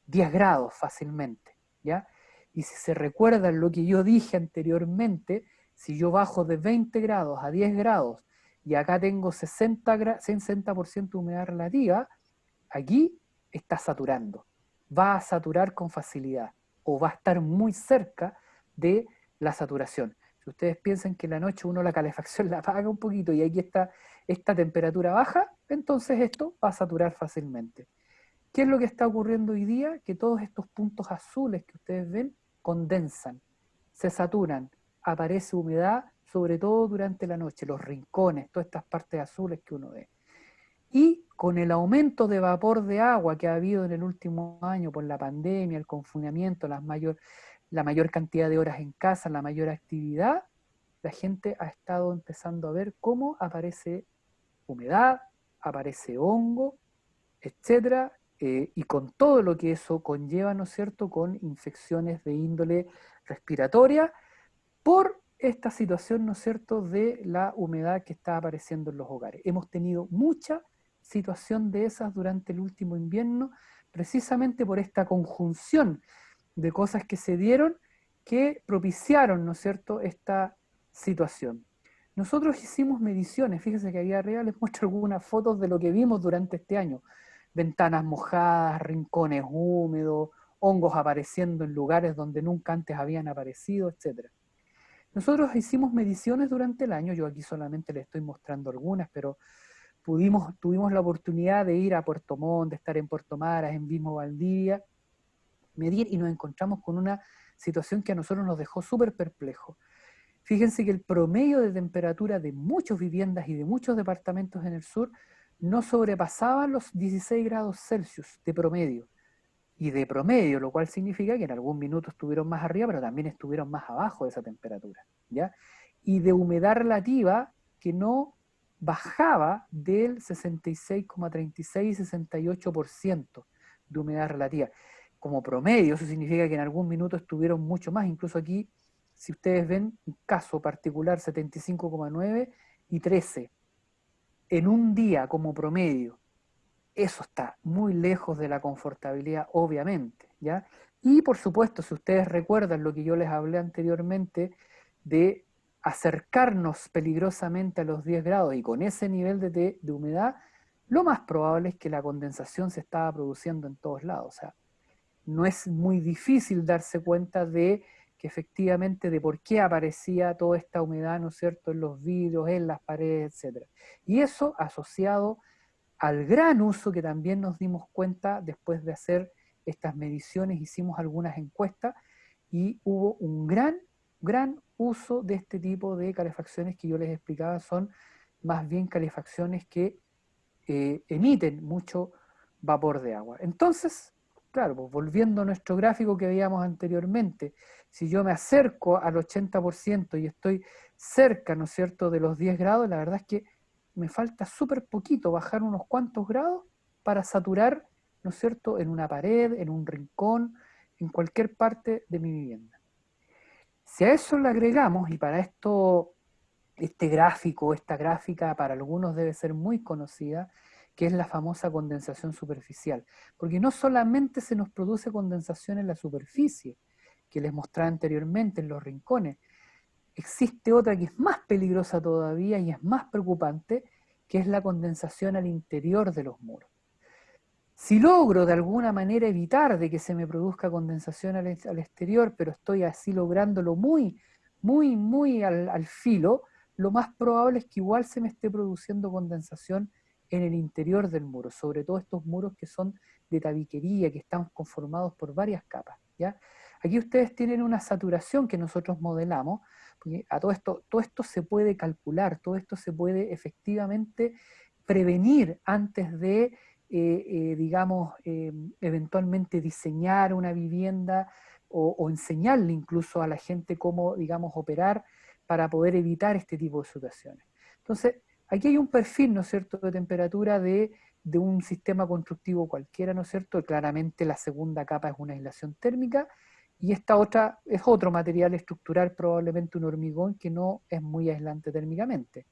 10 grados fácilmente, ¿ya? Y si se recuerdan lo que yo dije anteriormente, si yo bajo de 20 grados a 10 grados y acá tengo 60% de humedad relativa, aquí está saturando, va a saturar con facilidad o va a estar muy cerca de la saturación. Si ustedes piensan que en la noche uno la calefacción la apaga un poquito y aquí está esta temperatura baja, entonces esto va a saturar fácilmente. ¿Qué es lo que está ocurriendo hoy día? Que todos estos puntos azules que ustedes ven condensan, se saturan, aparece humedad, sobre todo durante la noche, los rincones, todas estas partes azules que uno ve. Y con el aumento de vapor de agua que ha habido en el último año por la pandemia, el confinamiento, la mayor cantidad de horas en casa, la mayor actividad, la gente ha estado empezando a ver cómo aparece humedad, aparece hongo, etcétera, y con todo lo que eso conlleva, ¿no es cierto?, con infecciones de índole respiratoria por esta situación, ¿no es cierto?, de la humedad que está apareciendo en los hogares. Hemos tenido mucha situación de esas durante el último invierno, precisamente por esta conjunción de cosas que se dieron que propiciaron, ¿no es cierto?, esta situación. Nosotros hicimos mediciones, fíjense que ahí arriba les muestro algunas fotos de lo que vimos durante este año. Ventanas mojadas, rincones húmedos, hongos apareciendo en lugares donde nunca antes habían aparecido, etc. Nosotros hicimos mediciones durante el año, yo aquí solamente les estoy mostrando algunas, pero tuvimos la oportunidad de ir a Puerto Montt, de estar en Puerto Maras, en Vismo Valdivia, medir, y nos encontramos con una situación que a nosotros nos dejó súper perplejos. Fíjense que el promedio de temperatura de muchas viviendas y de muchos departamentos en el sur no sobrepasaban los 16 grados Celsius de promedio. Y de promedio, lo cual significa que en algún minuto estuvieron más arriba, pero también estuvieron más abajo de esa temperatura, ¿ya? Y de humedad relativa que no bajaba del 66,36 y 68% de humedad relativa. Como promedio, eso significa que en algún minuto estuvieron mucho más. Incluso aquí, si ustedes ven, un caso particular, 75,9 y 13. En un día como promedio. Eso está muy lejos de la confortabilidad, obviamente, ¿ya? Y por supuesto, si ustedes recuerdan lo que yo les hablé anteriormente de acercarnos peligrosamente a los 10 grados y con ese nivel de humedad, lo más probable es que la condensación se estaba produciendo en todos lados. O sea, no es muy difícil darse cuenta de que efectivamente de por qué aparecía toda esta humedad, ¿no es cierto?, en los vidrios, en las paredes, etc. Y eso asociado al gran uso que también nos dimos cuenta después de hacer estas mediciones, hicimos algunas encuestas y hubo un gran uso de este tipo de calefacciones que yo les explicaba, son más bien calefacciones que emiten mucho vapor de agua. Entonces, claro, pues volviendo a nuestro gráfico que veíamos anteriormente, si yo me acerco al 80% y estoy cerca, ¿no es cierto?, de los 10 grados, la verdad es que me falta súper poquito, bajar unos cuantos grados para saturar, ¿no es cierto?, en una pared, en un rincón, en cualquier parte de mi vivienda. Si a eso le agregamos, y para esto este gráfico, esta gráfica para algunos debe ser muy conocida, que es la famosa condensación superficial, porque no solamente se nos produce condensación en la superficie, que les mostraba anteriormente en los rincones, existe otra que es más peligrosa todavía y es más preocupante, que es la condensación al interior de los muros. Si logro de alguna manera evitar de que se me produzca condensación al exterior, pero estoy así lográndolo muy al filo, lo más probable es que igual se me esté produciendo condensación en el interior del muro, sobre todo estos muros que son de tabiquería, que están conformados por varias capas, ¿ya? Aquí ustedes tienen una saturación que nosotros modelamos, porque a todo esto se puede calcular, todo esto se puede efectivamente prevenir antes de, digamos, eventualmente diseñar una vivienda o enseñarle incluso a la gente cómo, digamos, operar para poder evitar este tipo de situaciones. Entonces, aquí hay un perfil, ¿no es cierto?, de temperatura de un sistema constructivo cualquiera, ¿no es cierto? Y claramente la segunda capa es una aislación térmica, y esta otra es otro material estructural, probablemente un hormigón, que no es muy aislante térmicamente.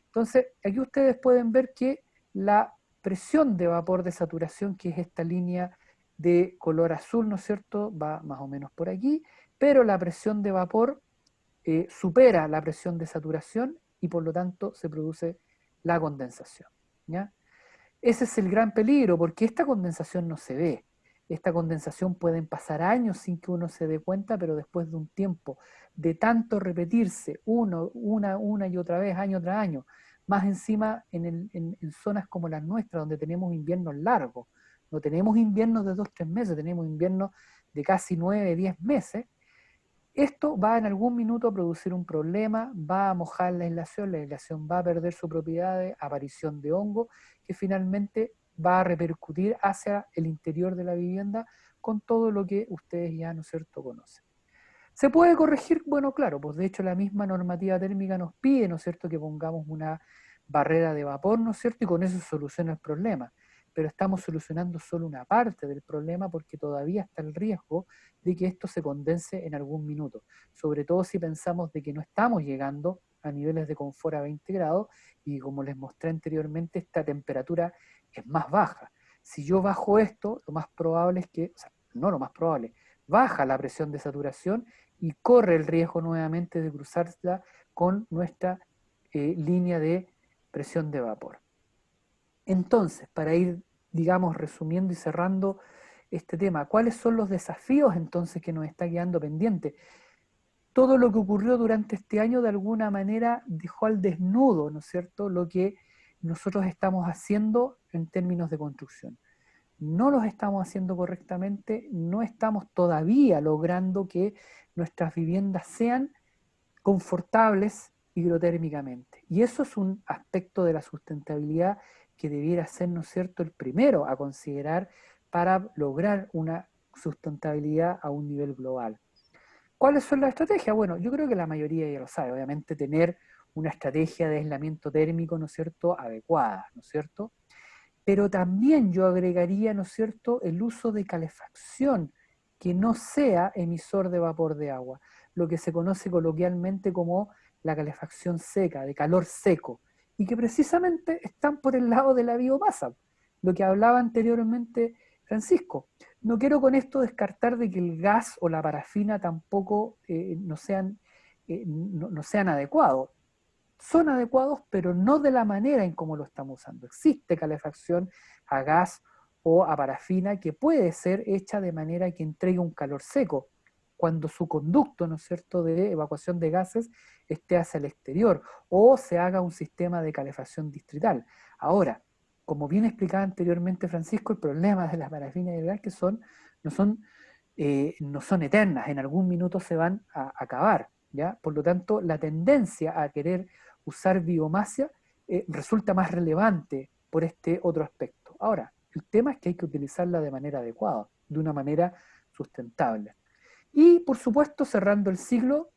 Entonces, aquí ustedes pueden ver que la presión de vapor de saturación, que es esta línea de color azul, ¿no es cierto?, va más o menos por aquí, pero la presión de vapor supera la presión de saturación y por lo tanto se produce la condensación, ¿ya? Ese es el gran peligro, porque esta condensación no se ve. Esta condensación pueden pasar años sin que uno se dé cuenta, pero después de un tiempo de tanto repetirse una y otra vez, año tras año, más encima en zonas como las nuestras, donde tenemos inviernos largos, no tenemos inviernos de 2-3 meses, tenemos inviernos de casi 9-10 meses, esto va en algún minuto a producir un problema, va a mojar la aislación va a perder su propiedad de aparición de hongo, que finalmente va a repercutir hacia el interior de la vivienda con todo lo que ustedes ya, ¿no es cierto?, conocen. ¿Se puede corregir? Bueno, claro, pues de hecho la misma normativa térmica nos pide, ¿no es cierto?, que pongamos una barrera de vapor, ¿no es cierto? Y con eso se soluciona el problema. Pero estamos solucionando solo una parte del problema porque todavía está el riesgo de que esto se condense en algún minuto. Sobre todo si pensamos de que no estamos llegando a niveles de confort a 20 grados y como les mostré anteriormente, esta temperatura es más baja. Si yo bajo esto, lo más probable es que, o sea, no lo más probable, baja la presión de saturación y corre el riesgo nuevamente de cruzarla con nuestra línea de presión de vapor. Entonces, para ir, digamos, resumiendo y cerrando este tema, ¿cuáles son los desafíos entonces que nos está quedando pendiente? Todo lo que ocurrió durante este año de alguna manera dejó al desnudo, ¿no es cierto?, lo que nosotros estamos haciendo en términos de construcción. No los estamos haciendo correctamente, no estamos todavía logrando que nuestras viviendas sean confortables hidrotérmicamente. Y eso es un aspecto de la sustentabilidad que debiera ser, ¿no es cierto?, el primero a considerar para lograr una sustentabilidad a un nivel global. ¿Cuáles son las estrategias? Bueno, yo creo que la mayoría ya lo sabe, obviamente tener una estrategia de aislamiento térmico, ¿no es cierto?, adecuada, ¿no es cierto? Pero también yo agregaría, ¿no es cierto?, el uso de calefacción que no sea emisor de vapor de agua, lo que se conoce coloquialmente como la calefacción seca, de calor seco, y que precisamente están por el lado de la biomasa, lo que hablaba anteriormente Francisco. No quiero con esto descartar de que el gas o la parafina tampoco no sean adecuados. Son adecuados, pero no de la manera en cómo lo estamos usando. Existe calefacción a gas o a parafina que puede ser hecha de manera que entregue un calor seco, cuando su conducto, ¿no es cierto?, de evacuación de gases esté hacia el exterior, o se haga un sistema de calefacción distrital. Ahora, como bien explicaba anteriormente Francisco, el problema de las parafinas y el gas que no son eternas, en algún minuto se van a acabar, ¿ya? Por lo tanto, la tendencia a querer usar biomasa resulta más relevante por este otro aspecto. Ahora, el tema es que hay que utilizarla de manera adecuada, de una manera sustentable. Y, por supuesto, cerrando el ciclo,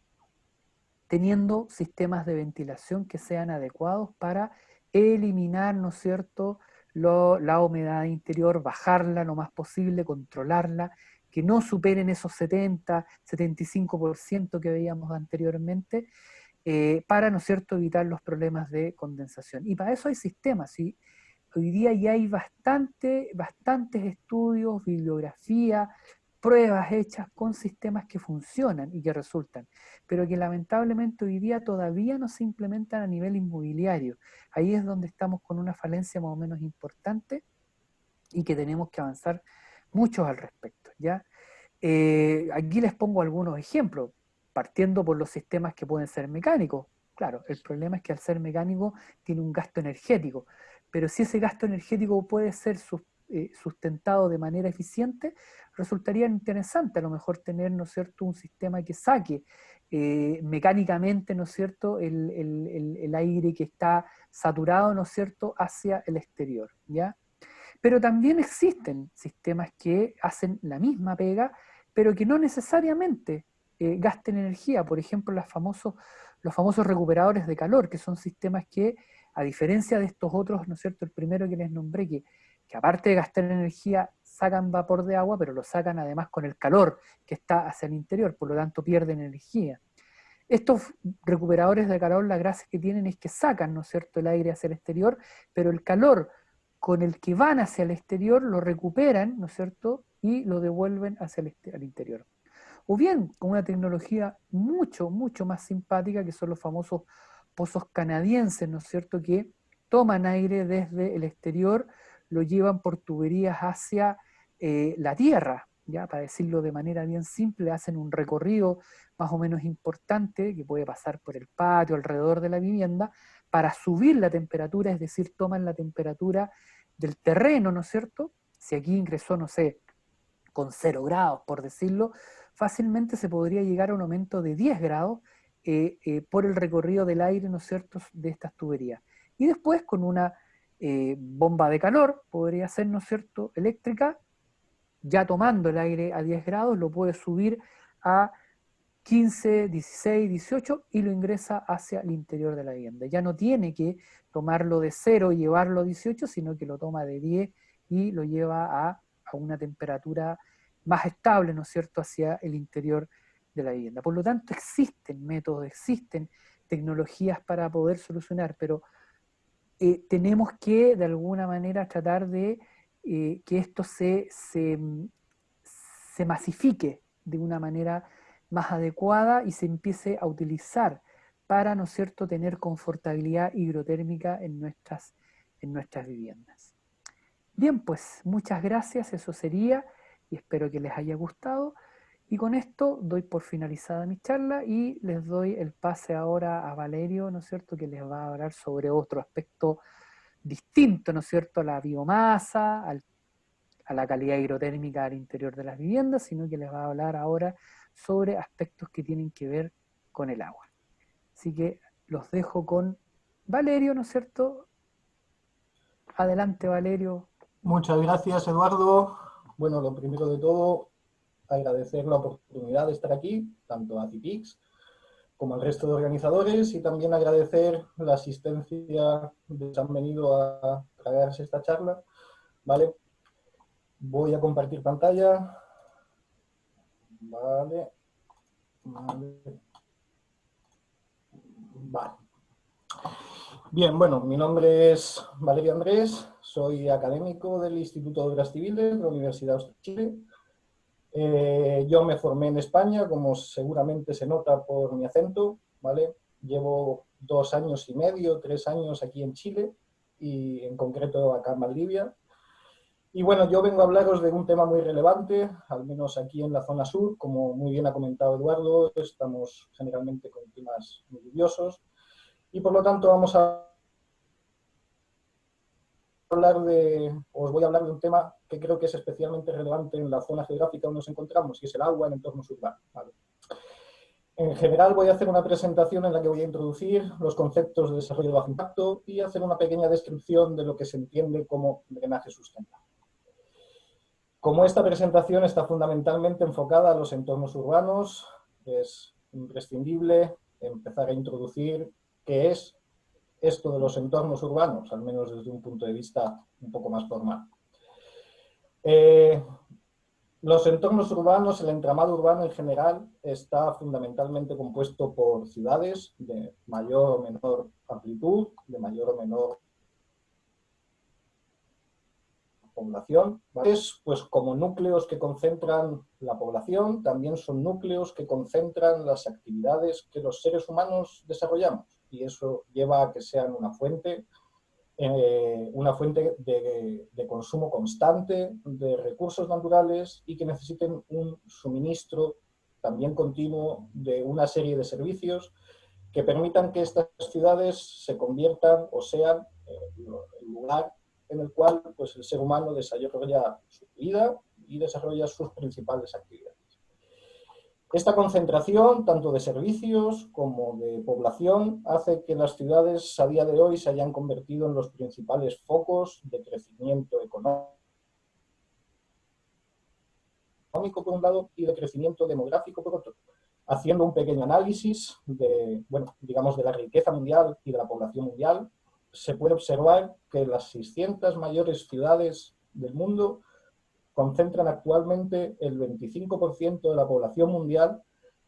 teniendo sistemas de ventilación que sean adecuados para eliminar, ¿no es cierto?, la humedad interior, bajarla lo más posible, controlarla, que no superen esos 70, 75% que veíamos anteriormente, para, ¿no es cierto?, evitar los problemas de condensación. Y para eso hay sistemas, y hoy día ya hay bastantes estudios, bibliografía, pruebas hechas con sistemas que funcionan y que resultan, pero que lamentablemente hoy día todavía no se implementan a nivel inmobiliario. Ahí es donde estamos con una falencia más o menos importante y que tenemos que avanzar mucho al respecto, ¿ya? Aquí les pongo algunos ejemplos, partiendo por los sistemas que pueden ser mecánicos. Claro, el problema es que al ser mecánico tiene un gasto energético, pero si ese gasto energético puede ser sustentado de manera eficiente, resultaría interesante a lo mejor tener, ¿no es cierto?, un sistema que saque mecánicamente, ¿no es cierto?, el aire que está saturado, ¿no es cierto?, hacia el exterior, ¿ya? Pero también existen sistemas que hacen la misma pega, pero que no necesariamente gasten energía. Por ejemplo, los famosos recuperadores de calor, que son sistemas que, a diferencia de estos otros, ¿no es cierto?, el primero que les nombré, que aparte de gastar energía, sacan vapor de agua, pero lo sacan además con el calor que está hacia el interior, por lo tanto pierden energía. Estos recuperadores de calor, la gracia que tienen es que sacan, ¿no es cierto?, el aire hacia el exterior, pero el calor con el que van hacia el exterior lo recuperan, ¿no es cierto?, y lo devuelven hacia el interior. O bien, con una tecnología mucho, mucho más simpática, que son los famosos pozos canadienses, ¿no es cierto?, que toman aire desde el exterior, lo llevan por tuberías hacia la tierra, ya, para decirlo de manera bien simple, hacen un recorrido más o menos importante, que puede pasar por el patio, alrededor de la vivienda, para subir la temperatura, es decir, toman la temperatura del terreno, ¿no es cierto? Si aquí ingresó, no sé, con 0 grados, por decirlo, fácilmente se podría llegar a un aumento de 10 grados por el recorrido del aire, ¿no es cierto?, de estas tuberías. Y después, con una bomba de calor, podría ser, ¿no es cierto?, eléctrica, ya tomando el aire a 10 grados, lo puede subir a 15, 16, 18 y lo ingresa hacia el interior de la vivienda. Ya no tiene que tomarlo de 0 y llevarlo a 18, sino que lo toma de 10 y lo lleva a una temperatura más estable, ¿no es cierto?, hacia el interior de la vivienda. Por lo tanto, existen métodos, existen tecnologías para poder solucionar, pero tenemos que, de alguna manera, tratar de que esto se masifique de una manera más adecuada y se empiece a utilizar para, ¿no es cierto?, tener confortabilidad hidrotérmica en nuestras viviendas. Bien, pues muchas gracias, eso sería, y espero que les haya gustado. Y con esto doy por finalizada mi charla y les doy el pase ahora a Valerio, ¿no es cierto?, que les va a hablar sobre otro aspecto distinto, ¿no es cierto?, a la biomasa, a la calidad hidrotérmica al interior de las viviendas, sino que les va a hablar ahora sobre aspectos que tienen que ver con el agua. Así que los dejo con Valerio, ¿no es cierto? Adelante, Valerio. Muchas gracias, Eduardo. Bueno, lo primero de todo, agradecer la oportunidad de estar aquí, tanto a CIPIX como al resto de organizadores, y también agradecer la asistencia de que han venido a traerse esta charla. ¿Vale? Voy a compartir pantalla. Vale. Bien, bueno, mi nombre es Valerio Andrés, soy académico del Instituto de Obras Civiles de la Universidad de Chile. Yo me formé en España, como seguramente se nota por mi acento, ¿vale? Llevo 2 años y medio, 3 años aquí en Chile, y en concreto acá en Valdivia. Y bueno, yo vengo a hablaros de un tema muy relevante, al menos aquí en la zona sur. Como muy bien ha comentado Eduardo, estamos generalmente con climas muy lluviosos, y por lo tanto os voy a hablar de un tema que creo que es especialmente relevante en la zona geográfica donde nos encontramos, que es el agua en entornos urbanos. ¿Vale? En general voy a hacer una presentación en la que voy a introducir los conceptos de desarrollo de bajo impacto y hacer una pequeña descripción de lo que se entiende como drenaje sustentable. Como esta presentación está fundamentalmente enfocada a los entornos urbanos, es imprescindible empezar a introducir qué es esto de los entornos urbanos, al menos desde un punto de vista un poco más formal. Los entornos urbanos, el entramado urbano en general, está fundamentalmente compuesto por ciudades de mayor o menor amplitud, de mayor o menor población. Pues como núcleos que concentran la población, también son núcleos que concentran las actividades que los seres humanos desarrollamos, y eso lleva a que sean una fuente de consumo constante de recursos naturales y que necesiten un suministro también continuo de una serie de servicios que permitan que estas ciudades se conviertan o sean el lugar en el cual pues, el ser humano desarrolla su vida y desarrolla sus principales actividades. Esta concentración, tanto de servicios como de población, hace que las ciudades a día de hoy se hayan convertido en los principales focos de crecimiento económico por un lado y de crecimiento demográfico por otro. Haciendo un pequeño análisis de, digamos, de la riqueza mundial y de la población mundial, se puede observar que las 600 mayores ciudades del mundo concentran actualmente el 25% de la población mundial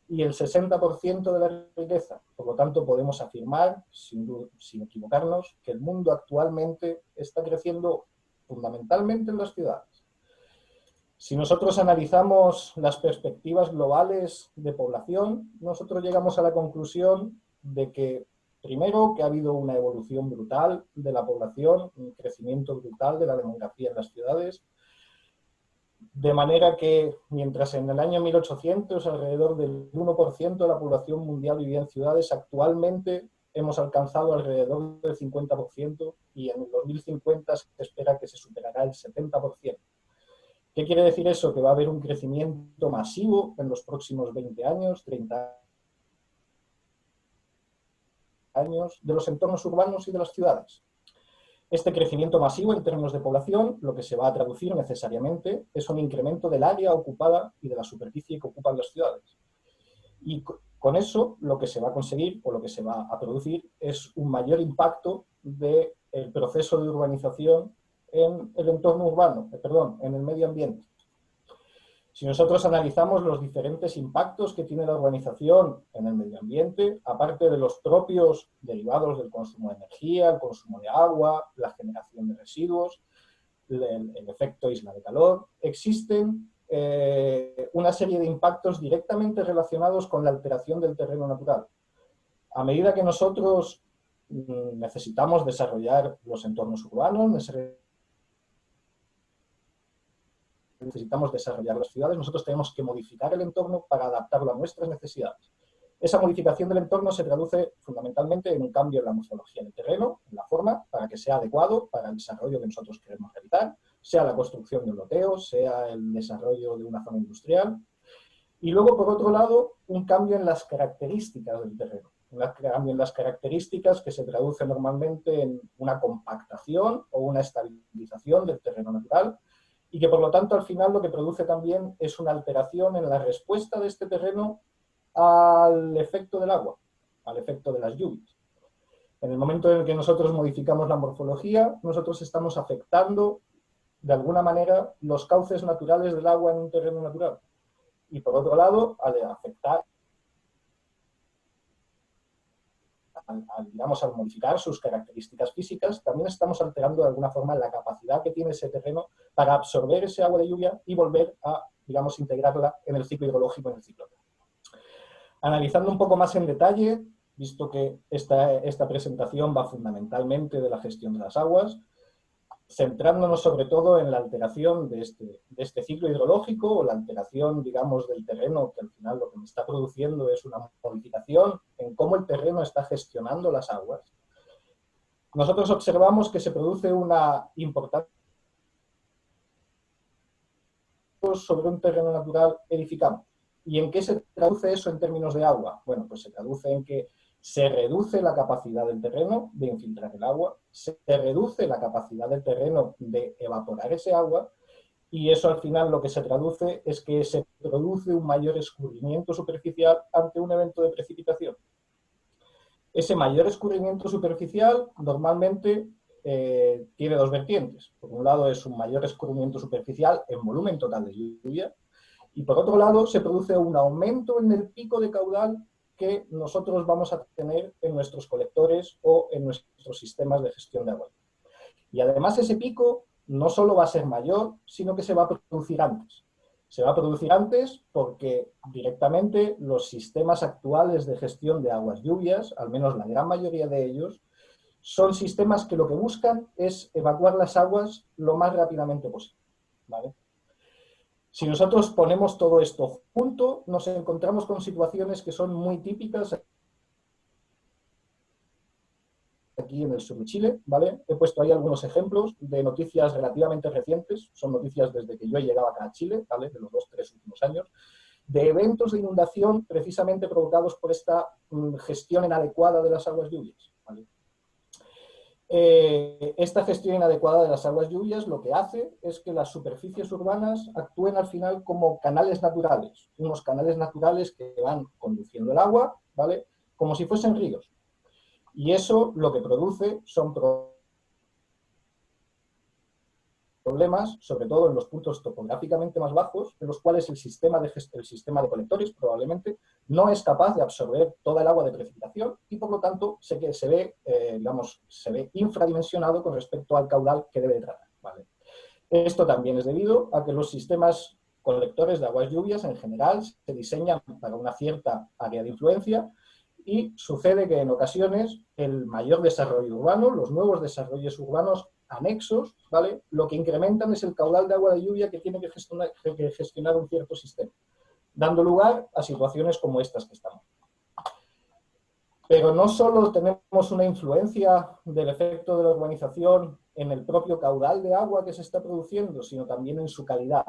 y el 60% de la riqueza. Por lo tanto, podemos afirmar, sin equivocarnos, que el mundo actualmente está creciendo fundamentalmente en las ciudades. Si nosotros analizamos las perspectivas globales de población, nosotros llegamos a la conclusión de que, primero, que ha habido una evolución brutal de la población, un crecimiento brutal de la demografía en las ciudades, de manera que, mientras en el año 1800 alrededor del 1% de la población mundial vivía en ciudades, actualmente hemos alcanzado alrededor del 50% y en el 2050 se espera que se superará el 70%. ¿Qué quiere decir eso? Que va a haber un crecimiento masivo en los próximos 20 años, 30 años, de los entornos urbanos y de las ciudades. Este crecimiento masivo en términos de población, lo que se va a traducir necesariamente es un incremento del área ocupada y de la superficie que ocupan las ciudades. Y con eso lo que se va a conseguir o lo que se va a producir es un mayor impacto del proceso de urbanización en el entorno urbano, en el medio ambiente. Si nosotros analizamos los diferentes impactos que tiene la urbanización en el medio ambiente, aparte de los propios derivados del consumo de energía, el consumo de agua, la generación de residuos, el efecto isla de calor, existen una serie de impactos directamente relacionados con la alteración del terreno natural. A medida que nosotros necesitamos desarrollar los entornos urbanos, necesitamos desarrollar las ciudades, nosotros tenemos que modificar el entorno para adaptarlo a nuestras necesidades. Esa modificación del entorno se traduce fundamentalmente en un cambio en la morfología del terreno, en la forma, para que sea adecuado para el desarrollo que nosotros queremos realizar, sea la construcción de un loteo, sea el desarrollo de una zona industrial. Y luego, por otro lado, un cambio en las características del terreno. Un cambio en las características que se traduce normalmente en una compactación o una estabilización del terreno natural, y que por lo tanto al final lo que produce también es una alteración en la respuesta de este terreno al efecto del agua, al efecto de las lluvias. En el momento en el que nosotros modificamos la morfología, nosotros estamos afectando de alguna manera los cauces naturales del agua en un terreno natural. Y por otro lado, al afectar, al modificar sus características físicas, también estamos alterando de alguna forma la capacidad que tiene ese terreno para absorber ese agua de lluvia y volver a, digamos, integrarla en el ciclo hidrológico, en el ciclo. Analizando un poco más en detalle, visto que esta presentación va fundamentalmente de la gestión de las aguas, centrándonos sobre todo en la alteración de este ciclo hidrológico o la alteración, digamos, del terreno, que al final lo que me está produciendo es una modificación en cómo el terreno está gestionando las aguas. Nosotros observamos que se produce una importante sobre un terreno natural edificamos. ¿Y en qué se traduce eso en términos de agua? Bueno, pues se traduce en que se reduce la capacidad del terreno de infiltrar el agua, se reduce la capacidad del terreno de evaporar ese agua, y eso al final lo que se traduce es que se produce un mayor escurrimiento superficial ante un evento de precipitación. Ese mayor escurrimiento superficial normalmente tiene dos vertientes. Por un lado es un mayor escurrimiento superficial en volumen total de lluvia, y por otro lado se produce un aumento en el pico de caudal que nosotros vamos a tener en nuestros colectores o en nuestros sistemas de gestión de agua. Y además ese pico no solo va a ser mayor, sino que se va a producir antes. Se va a producir antes porque directamente los sistemas actuales de gestión de aguas lluvias, al menos la gran mayoría de ellos, son sistemas que lo que buscan es evacuar las aguas lo más rápidamente posible, ¿vale? Si nosotros ponemos todo esto junto, nos encontramos con situaciones que son muy típicas aquí en el sur de Chile, ¿vale? He puesto ahí algunos ejemplos de noticias relativamente recientes, son noticias desde que yo he llegado acá a Chile, ¿vale? De los 2-3 últimos años, de eventos de inundación precisamente provocados por esta gestión inadecuada de las aguas lluvias, ¿vale? Esta gestión inadecuada de las aguas lluvias lo que hace es que las superficies urbanas actúen al final como canales naturales, unos canales naturales que van conduciendo el agua, ¿vale? Como si fuesen ríos. Y eso lo que produce son problemas, sobre todo en los puntos topográficamente más bajos, en los cuales el sistema de colectores probablemente no es capaz de absorber toda el agua de precipitación y por lo tanto se ve infradimensionado con respecto al caudal que debe tratar, ¿vale? Esto también es debido a que los sistemas colectores de aguas lluvias en general se diseñan para una cierta área de influencia y sucede que en ocasiones el mayor desarrollo urbano, los nuevos desarrollos urbanos anexos, ¿vale? Lo que incrementan es el caudal de agua de lluvia que tiene que gestionar un cierto sistema, dando lugar a situaciones como estas que estamos. Pero no solo tenemos una influencia del efecto de la urbanización en el propio caudal de agua que se está produciendo, sino también en su calidad.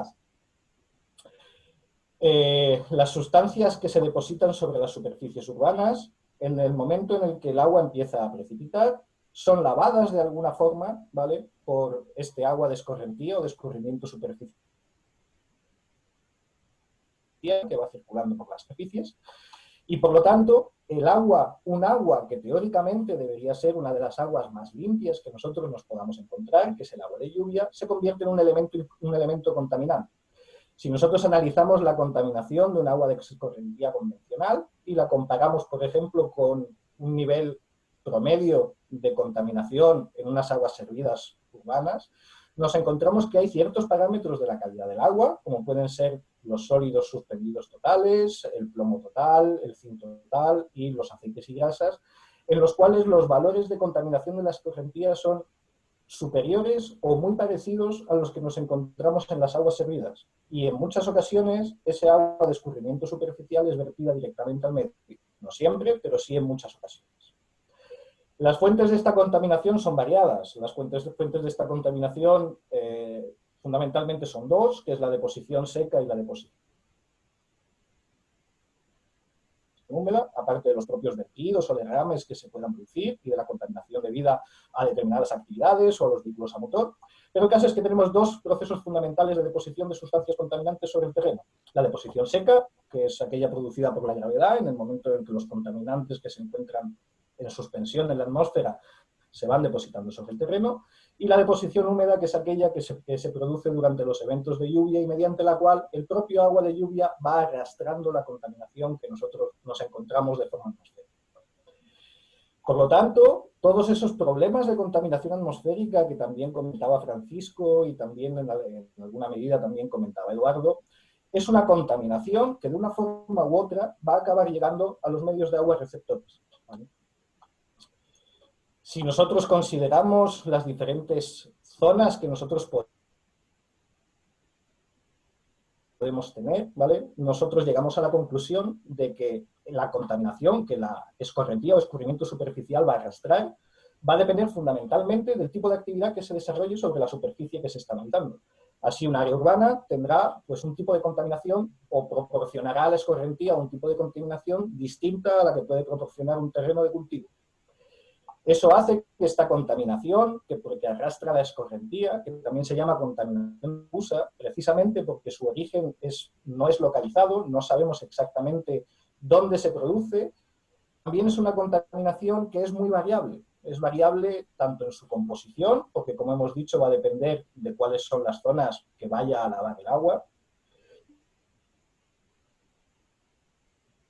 Las sustancias que se depositan sobre las superficies urbanas, en el momento en el que el agua empieza a precipitar, son lavadas de alguna forma, ¿vale? Por este agua de escorrentía o de escurrimiento superficial que va circulando por las superficies Y por lo tanto, un agua que teóricamente debería ser una de las aguas más limpias que nosotros nos podamos encontrar, que es el agua de lluvia, se convierte en un elemento contaminante. Si nosotros analizamos la contaminación de un agua de escorrentía convencional y la comparamos, por ejemplo, con un nivel promedio de contaminación en unas aguas servidas urbanas, nos encontramos que hay ciertos parámetros de la calidad del agua, como pueden ser los sólidos suspendidos totales, el plomo total, el zinc total y los aceites y grasas, en los cuales los valores de contaminación de la escorrentía son superiores o muy parecidos a los que nos encontramos en las aguas servidas. Y en muchas ocasiones ese agua de escurrimiento superficial es vertida directamente al medio. No siempre, pero sí en muchas ocasiones. Las fuentes de esta contaminación son variadas. Las fuentes de esta contaminación fundamentalmente son dos, que es la deposición seca y la deposición húmeda, aparte de los propios vertidos o derrames que se puedan producir y de la contaminación debida a determinadas actividades o a los vehículos a motor. Pero el caso es que tenemos dos procesos fundamentales de deposición de sustancias contaminantes sobre el terreno. La deposición seca, que es aquella producida por la gravedad en el momento en que los contaminantes que se encuentran en suspensión en la atmósfera se van depositando sobre el terreno, y la deposición húmeda, que es aquella que se produce durante los eventos de lluvia y mediante la cual el propio agua de lluvia va arrastrando la contaminación que nosotros nos encontramos de forma atmosférica. Por lo tanto, todos esos problemas de contaminación atmosférica que también comentaba Francisco y también en alguna medida también comentaba Eduardo, es una contaminación que de una forma u otra va a acabar llegando a los medios de agua receptores, ¿vale? Si nosotros consideramos las diferentes zonas que nosotros podemos tener, ¿vale? Nosotros llegamos a la conclusión de que la contaminación que la escorrentía o escurrimiento superficial va a arrastrar va a depender fundamentalmente del tipo de actividad que se desarrolle sobre la superficie que se está montando. Así, un área urbana tendrá pues, un tipo de contaminación o proporcionará a la escorrentía un tipo de contaminación distinta a la que puede proporcionar un terreno de cultivo. Eso hace que esta contaminación, porque arrastra la escorrentía, que también se llama contaminación difusa, precisamente porque su origen no es localizado, no sabemos exactamente dónde se produce, también es una contaminación que es muy variable. Es variable tanto en su composición, porque como hemos dicho va a depender de cuáles son las zonas que vaya a lavar el agua,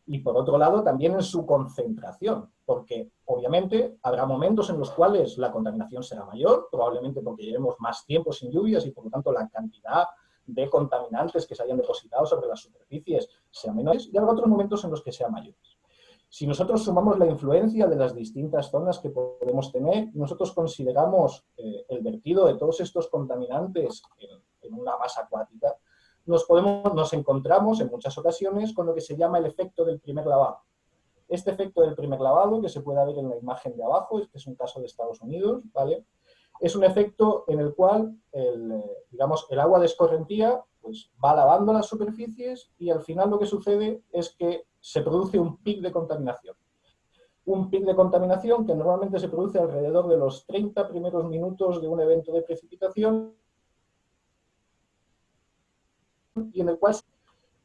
y por otro lado también en su concentración, porque obviamente habrá momentos en los cuales la contaminación será mayor, probablemente porque llevemos más tiempo sin lluvias y por lo tanto la cantidad de contaminantes que se hayan depositado sobre las superficies sea menores, y habrá otros momentos en los que sea mayores. Si nosotros sumamos la influencia de las distintas zonas que podemos tener, nosotros consideramos el vertido de todos estos contaminantes en una masa acuática, nos encontramos en muchas ocasiones con lo que se llama el efecto del primer lavado. Este efecto del primer lavado, que se puede ver en la imagen de abajo, este es un caso de Estados Unidos, ¿vale? Es un efecto en el cual el agua de escorrentía pues, va lavando las superficies y al final lo que sucede es que se produce un pic de contaminación. Un pic de contaminación que normalmente se produce alrededor de los 30 primeros minutos de un evento de precipitación y en el cual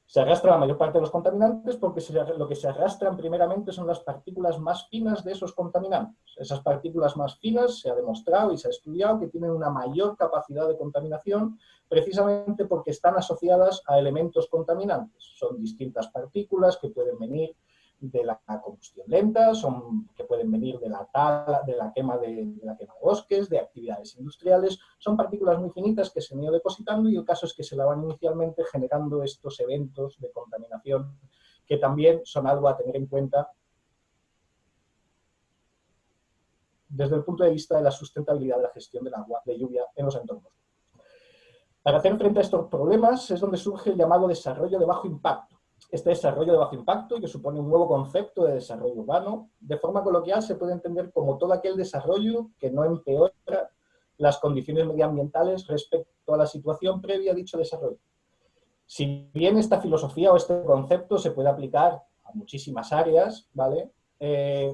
se arrastra la mayor parte de los contaminantes porque lo que se arrastran primeramente son las partículas más finas de esos contaminantes. Esas partículas más finas se ha demostrado y se ha estudiado que tienen una mayor capacidad de contaminación precisamente porque están asociadas a elementos contaminantes. Son distintas partículas que pueden venir de la combustión lenta, que pueden venir de la quema de bosques, de actividades industriales. Son partículas muy finitas que se han ido depositando y el caso es que se lavan inicialmente generando estos eventos de contaminación que también son algo a tener en cuenta desde el punto de vista de la sustentabilidad de la gestión del agua de lluvia en los entornos. Para hacer frente a estos problemas es donde surge el llamado desarrollo de bajo impacto. Este desarrollo de bajo impacto, que supone un nuevo concepto de desarrollo urbano, de forma coloquial se puede entender como todo aquel desarrollo que no empeora las condiciones medioambientales respecto a la situación previa a dicho desarrollo. Si bien esta filosofía o este concepto se puede aplicar a muchísimas áreas, ¿vale?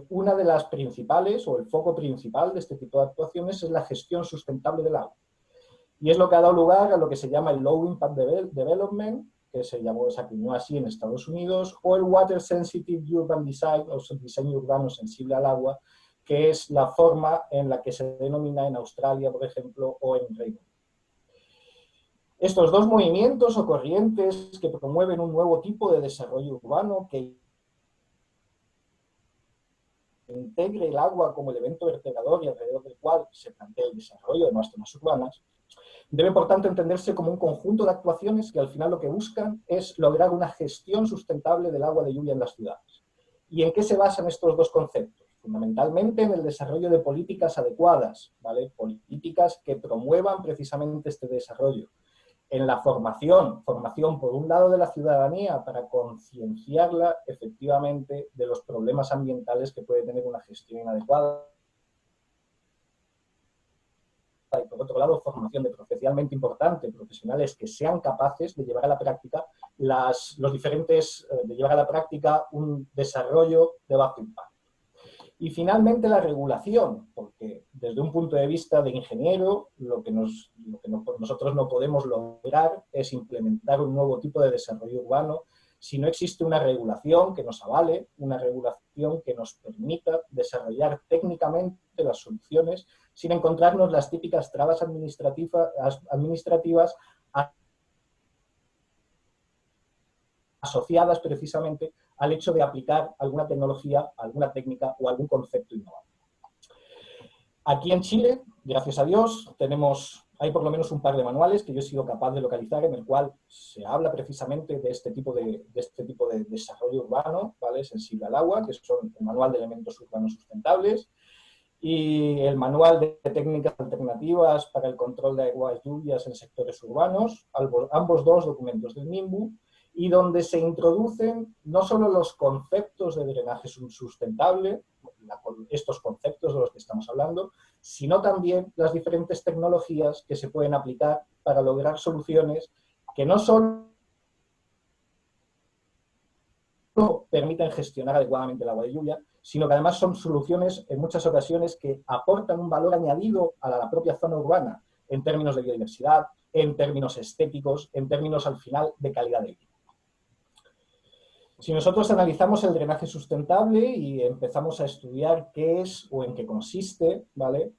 Una de las principales, o el foco principal de este tipo de actuaciones es la gestión sustentable del agua. Y es lo que ha dado lugar a lo que se llama el Low Impact Development, que se acuñó así en Estados Unidos, o el Water Sensitive Urban Design, o diseño urbano sensible al agua, que es la forma en la que se denomina en Australia, por ejemplo, o en Reino Unido. Estos dos movimientos o corrientes que promueven un nuevo tipo de desarrollo urbano que integre el agua como elemento vertebrador y alrededor del cual se plantea el desarrollo de nuevas zonas urbanas, debe por tanto entenderse como un conjunto de actuaciones que al final lo que buscan es lograr una gestión sustentable del agua de lluvia en las ciudades. ¿Y en qué se basan estos dos conceptos? Fundamentalmente en el desarrollo de políticas adecuadas, ¿vale? Políticas que promuevan precisamente este desarrollo. En la formación por un lado de la ciudadanía para concienciarla efectivamente de los problemas ambientales que puede tener una gestión inadecuada. Y por otro lado, formación especialmente importante, profesionales que sean capaces de llevar a la práctica de llevar a la práctica un desarrollo de bajo impacto. Y finalmente la regulación, porque desde un punto de vista de ingeniero, nosotros no podemos lograr es implementar un nuevo tipo de desarrollo urbano si no existe una regulación que nos avale, una regulación que nos permita desarrollar técnicamente las soluciones sin encontrarnos las típicas trabas administrativas asociadas precisamente al hecho de aplicar alguna tecnología, alguna técnica o algún concepto innovador. Aquí en Chile, gracias a Dios, hay por lo menos un par de manuales que yo he sido capaz de localizar en el cual se habla precisamente de este tipo de desarrollo urbano, ¿vale? Sensible al agua, que son el Manual de Elementos Urbanos Sustentables y el Manual de Técnicas Alternativas para el Control de Aguas Lluvias en Sectores Urbanos, ambos dos documentos del NIMBU, y donde se introducen no solo los conceptos de drenaje sustentable, estos conceptos de los que estamos hablando, sino también las diferentes tecnologías que se pueden aplicar para lograr soluciones que no solo permiten gestionar adecuadamente el agua de lluvia, sino que además son soluciones en muchas ocasiones que aportan un valor añadido a la propia zona urbana, en términos de biodiversidad, en términos estéticos, en términos al final de calidad de vida. Si nosotros analizamos el drenaje sustentable y empezamos a estudiar qué es o en qué consiste, ¿vale?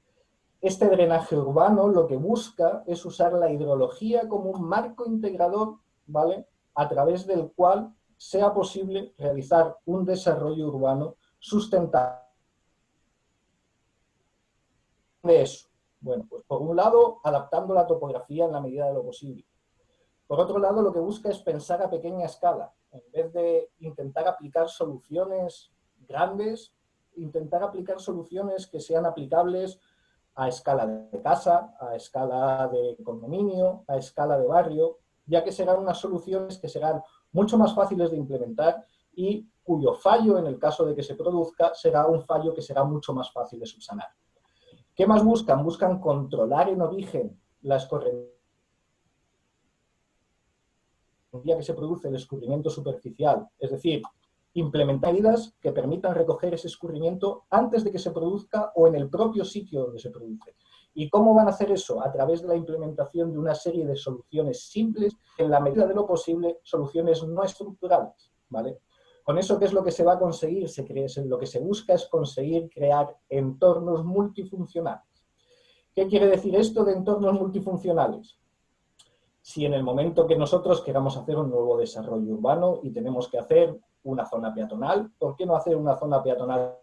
Este drenaje urbano lo que busca es usar la hidrología como un marco integrador, ¿vale? A través del cual sea posible realizar un desarrollo urbano sustentable. ¿De eso? Bueno, pues por un lado, adaptando la topografía en la medida de lo posible. Por otro lado, lo que busca es pensar a pequeña escala. En vez de intentar aplicar soluciones grandes, intentar aplicar soluciones que sean aplicables a escala de casa, a escala de condominio, a escala de barrio, ya que serán unas soluciones que serán mucho más fáciles de implementar y cuyo fallo, en el caso de que se produzca, será un fallo que será mucho más fácil de subsanar. ¿Qué más buscan? Buscan controlar en origen la escorrentía que se produce el escurrimiento superficial, es decir, implementar medidas que permitan recoger ese escurrimiento antes de que se produzca o en el propio sitio donde se produce. ¿Y cómo van a hacer eso? A través de la implementación de una serie de soluciones simples, en la medida de lo posible, soluciones no estructurales, ¿vale? Con eso, ¿qué es lo que se va a conseguir? Lo que se busca es conseguir crear entornos multifuncionales. ¿Qué quiere decir esto de entornos multifuncionales? Si en el momento que nosotros queramos hacer un nuevo desarrollo urbano y tenemos que hacer una zona peatonal, ¿por qué no hacer una zona peatonal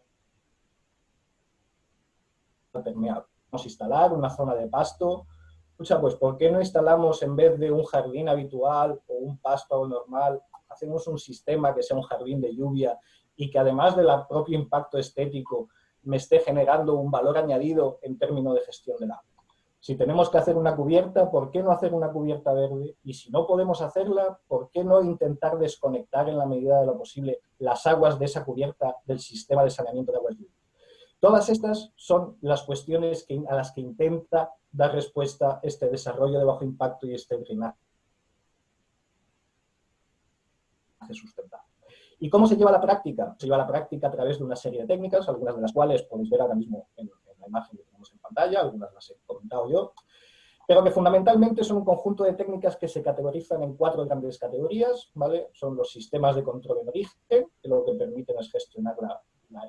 permeable? Vamos a instalar una zona de pasto. Escucha, pues ¿por qué no instalamos en vez de un jardín habitual o un pasto normal, hacemos un sistema que sea un jardín de lluvia y que además del propio impacto estético me esté generando un valor añadido en términos de gestión del agua? Si tenemos que hacer una cubierta, ¿por qué no hacer una cubierta verde? Y si no podemos hacerla, ¿por qué no intentar desconectar en la medida de lo posible las aguas de esa cubierta del sistema de saneamiento de aguas lluvias? Todas estas son las cuestiones a las que intenta dar respuesta este desarrollo de bajo impacto y este drenaje sustentable. ¿Y cómo se lleva a la práctica? Se lleva a la práctica a través de una serie de técnicas, algunas de las cuales podéis ver ahora mismo en la imagen que tenemos en pantalla, algunas las he comentado yo. pero que fundamentalmente son un conjunto de técnicas que se categorizan en 4 grandes categorías, ¿vale? Son los sistemas de control en origen, que lo que permiten es gestionar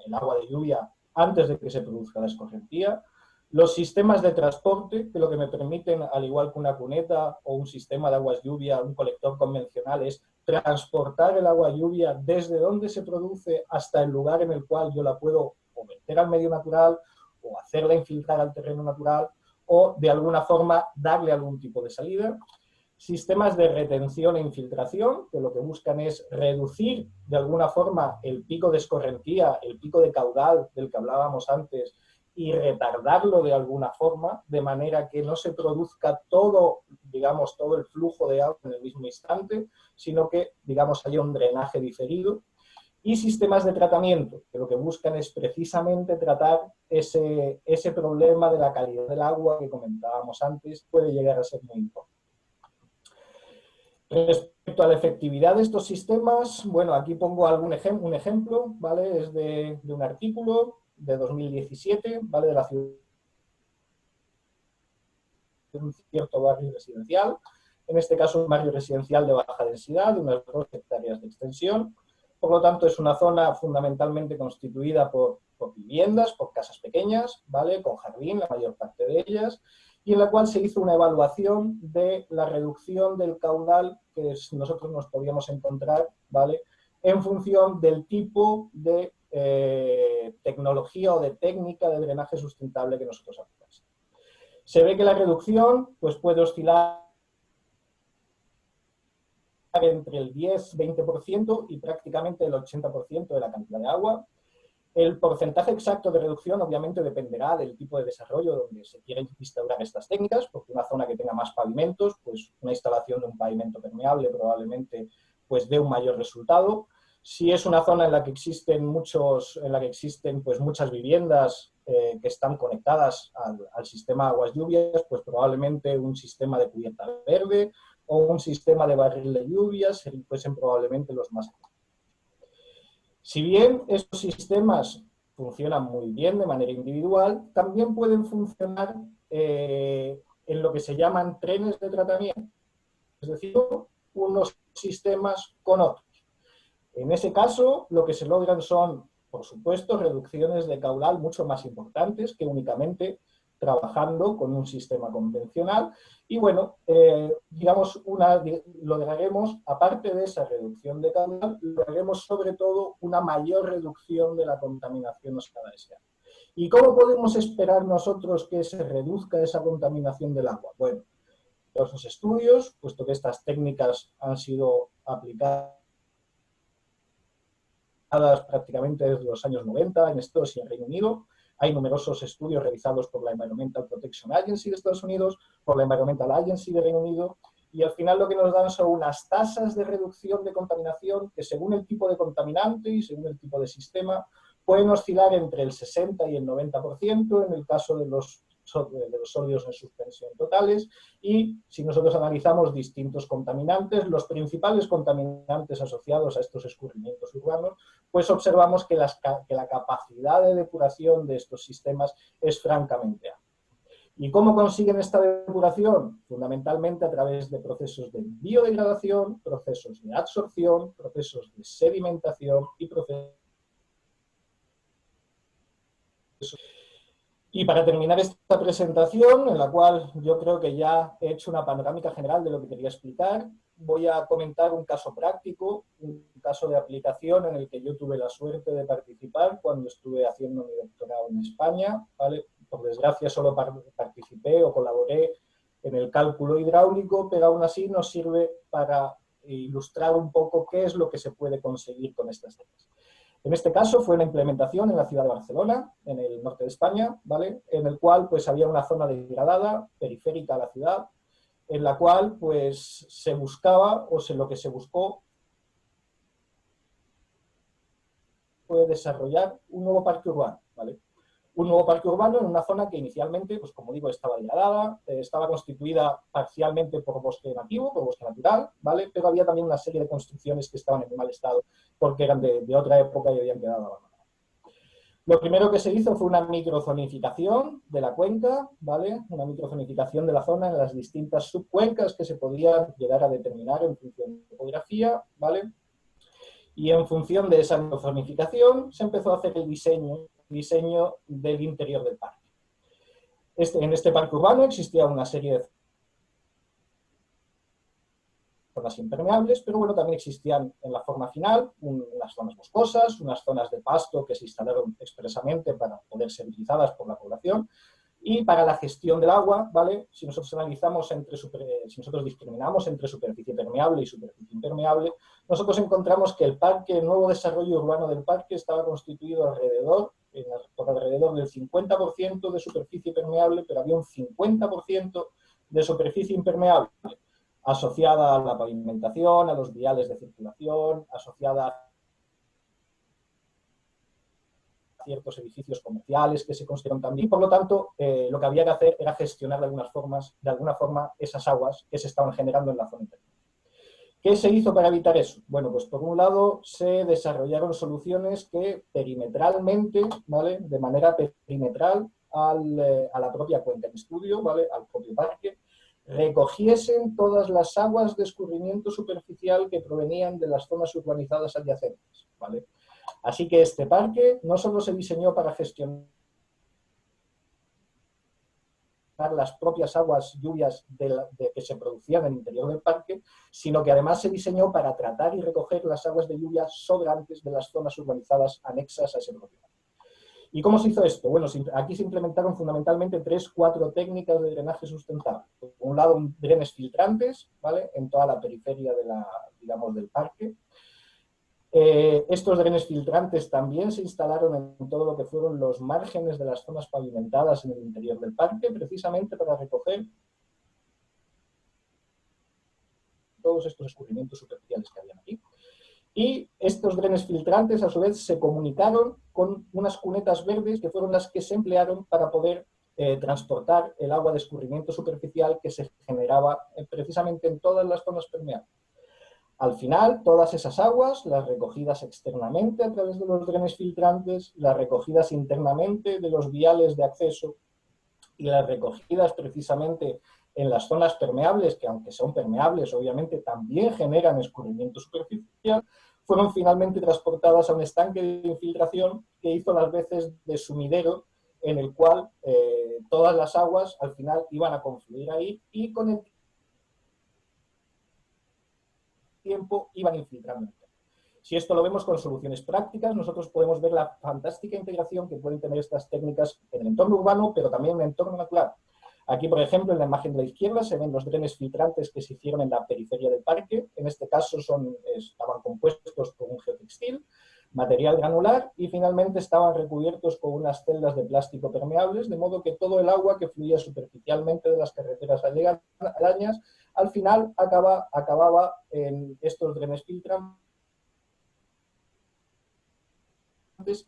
el agua de lluvia antes de que se produzca la escorrentía; los sistemas de transporte, que lo que me permiten, al igual que una cuneta o un sistema de aguas lluvia, un colector convencional, es transportar el agua lluvia desde donde se produce hasta el lugar en el cual yo la puedo o verter al medio natural, o hacerla infiltrar al terreno natural, o de alguna forma darle algún tipo de salida. Sistemas de retención e infiltración, que lo que buscan es reducir de alguna forma el pico de escorrentía, el pico de caudal del que hablábamos antes, y retardarlo de alguna forma, de manera que no se produzca todo, digamos, todo el flujo de agua en el mismo instante, sino que, digamos, haya un drenaje diferido. Y sistemas de tratamiento, que lo que buscan es precisamente tratar ese problema de la calidad del agua que comentábamos antes, puede llegar a ser muy importante. Respecto a la efectividad de estos sistemas, bueno, aquí pongo un ejemplo, ¿vale? Es de un artículo de 2017, ¿vale? De la ciudad, de un cierto barrio residencial, en este caso un barrio residencial de baja densidad, de unas 2 hectáreas de extensión. Por lo tanto, es una zona fundamentalmente constituida por viviendas, por casas pequeñas, ¿vale? Con jardín, la mayor parte de ellas, y en la cual se hizo una evaluación de la reducción del caudal que nosotros nos podíamos encontrar, ¿vale? En función del tipo de tecnología o de técnica de drenaje sustentable que nosotros aplicamos. Se ve que la reducción pues, puede oscilar entre el 10-20% y prácticamente el 80% de la cantidad de agua. El porcentaje exacto de reducción obviamente dependerá del tipo de desarrollo donde se quieren instaurar estas técnicas, porque una zona que tenga más pavimentos, pues una instalación de un pavimento permeable probablemente pues dé un mayor resultado. Si es una zona en la que existen pues muchas viviendas que están conectadas al sistema aguas lluvias, pues probablemente un sistema de cubierta verde o un sistema de barril de lluvias fuesen probablemente los más efectivos. Si bien estos sistemas funcionan muy bien de manera individual, también pueden funcionar en lo que se llaman trenes de tratamiento, es decir, unos sistemas con otros. En ese caso, lo que se logran son, por supuesto, reducciones de caudal mucho más importantes que únicamente trabajando con un sistema convencional. Y bueno, digamos, lograremos, aparte de esa reducción de caudal, lograremos sobre todo una mayor reducción de la contaminación oxidada deseada. ¿Y cómo podemos esperar nosotros que se reduzca esa contaminación del agua? Bueno, todos los estudios, puesto que estas técnicas han sido aplicadas prácticamente desde los años 90 en Estados Unidos y en Reino Unido. Hay numerosos estudios realizados por la Environmental Protection Agency de Estados Unidos, por la Environmental Agency de Reino Unido, y al final lo que nos dan son unas tasas de reducción de contaminación que según el tipo de contaminante y según el tipo de sistema pueden oscilar entre el 60 y el 90% en el caso de los sólidos en suspensión totales. Y si nosotros analizamos distintos contaminantes, los principales contaminantes asociados a estos escurrimientos urbanos, pues observamos que la capacidad de depuración de estos sistemas es francamente amplia. ¿Y cómo consiguen esta depuración? Fundamentalmente a través de procesos de biodegradación, procesos de absorción, procesos de sedimentación y procesos. Y para terminar esta presentación, en la cual yo creo que ya he hecho una panorámica general de lo que quería explicar, voy a comentar un caso práctico, un caso de aplicación en el que yo tuve la suerte de participar cuando estuve haciendo mi doctorado en España, ¿vale? Por desgracia solo participé o colaboré en el cálculo hidráulico, pero aún así nos sirve para ilustrar un poco qué es lo que se puede conseguir con estas técnicas. En este caso fue una implementación en la ciudad de Barcelona, en el norte de España, ¿vale? En el cual pues había una zona degradada, periférica a la ciudad, en la cual pues se buscaba, lo que se buscó fue desarrollar un nuevo parque urbano, ¿vale? Un nuevo parque urbano en una zona que inicialmente, pues como digo, estaba degradada, estaba constituida parcialmente por bosque nativo, por bosque natural, ¿vale? Pero había también una serie de construcciones que estaban en mal estado porque eran de otra época y habían quedado abandonadas. Lo primero que se hizo fue una microzonificación de la cuenca, ¿vale? Una microzonificación de la zona en las distintas subcuencas que se podían llegar a determinar en función de la topografía, ¿vale? Y en función de esa microzonificación se empezó a hacer el diseño del interior del parque. En este parque urbano existía una serie de zonas impermeables, pero bueno, también existían en la forma final unas zonas boscosas, unas zonas de pasto que se instalaron expresamente para poder ser utilizadas por la población, y para la gestión del agua, ¿vale? Si nosotros discriminamos entre superficie permeable y superficie impermeable, nosotros encontramos que el nuevo desarrollo urbano del parque estaba constituido por alrededor del 50% de superficie permeable, pero había un 50% de superficie impermeable, asociada a la pavimentación, a los viales de circulación, asociada a ciertos edificios comerciales que se construyeron también. Y por lo tanto, lo que había que hacer era gestionar de alguna forma esas aguas que se estaban generando en la zona interior. ¿Qué se hizo para evitar eso? Bueno, pues por un lado se desarrollaron soluciones que perimetralmente, ¿vale? De manera perimetral a la propia cuenca en estudio, ¿vale? Al propio parque, recogiesen todas las aguas de escurrimiento superficial que provenían de las zonas urbanizadas adyacentes, ¿vale? Así que este parque no solo se diseñó para gestionar las propias aguas lluvias que se producían en el interior del parque, sino que además se diseñó para tratar y recoger las aguas de lluvia sobrantes de las zonas urbanizadas anexas a ese propio parque. ¿Y cómo se hizo esto? Bueno, aquí se implementaron fundamentalmente 3-4 técnicas de drenaje sustentable. Por un lado, drenes filtrantes, ¿vale? En toda la periferia del parque. Estos drenes filtrantes también se instalaron en todo lo que fueron los márgenes de las zonas pavimentadas en el interior del parque, precisamente para recoger todos estos escurrimientos superficiales que habían aquí. Y estos drenes filtrantes, a su vez, se comunicaron con unas cunetas verdes que fueron las que se emplearon para poder transportar el agua de escurrimiento superficial que se generaba precisamente en todas las zonas permeables. Al final, todas esas aguas, las recogidas externamente a través de los drenes filtrantes, las recogidas internamente de los viales de acceso y las recogidas precisamente en las zonas permeables, que aunque son permeables, obviamente también generan escurrimiento superficial, fueron finalmente transportadas a un estanque de infiltración que hizo las veces de sumidero, en el cual todas las aguas al final iban a confluir ahí y con el tiempo iban infiltrando. Si esto lo vemos con soluciones prácticas, nosotros podemos ver la fantástica integración que pueden tener estas técnicas en el entorno urbano, pero también en el entorno natural. Aquí, por ejemplo, en la imagen de la izquierda se ven los drenes filtrantes que se hicieron en la periferia del parque. En este caso estaban compuestos por un geotextil, material granular y finalmente estaban recubiertos con unas celdas de plástico permeables, de modo que todo el agua que fluía superficialmente de las carreteras aledañas al final acababa en estos drenes filtrantes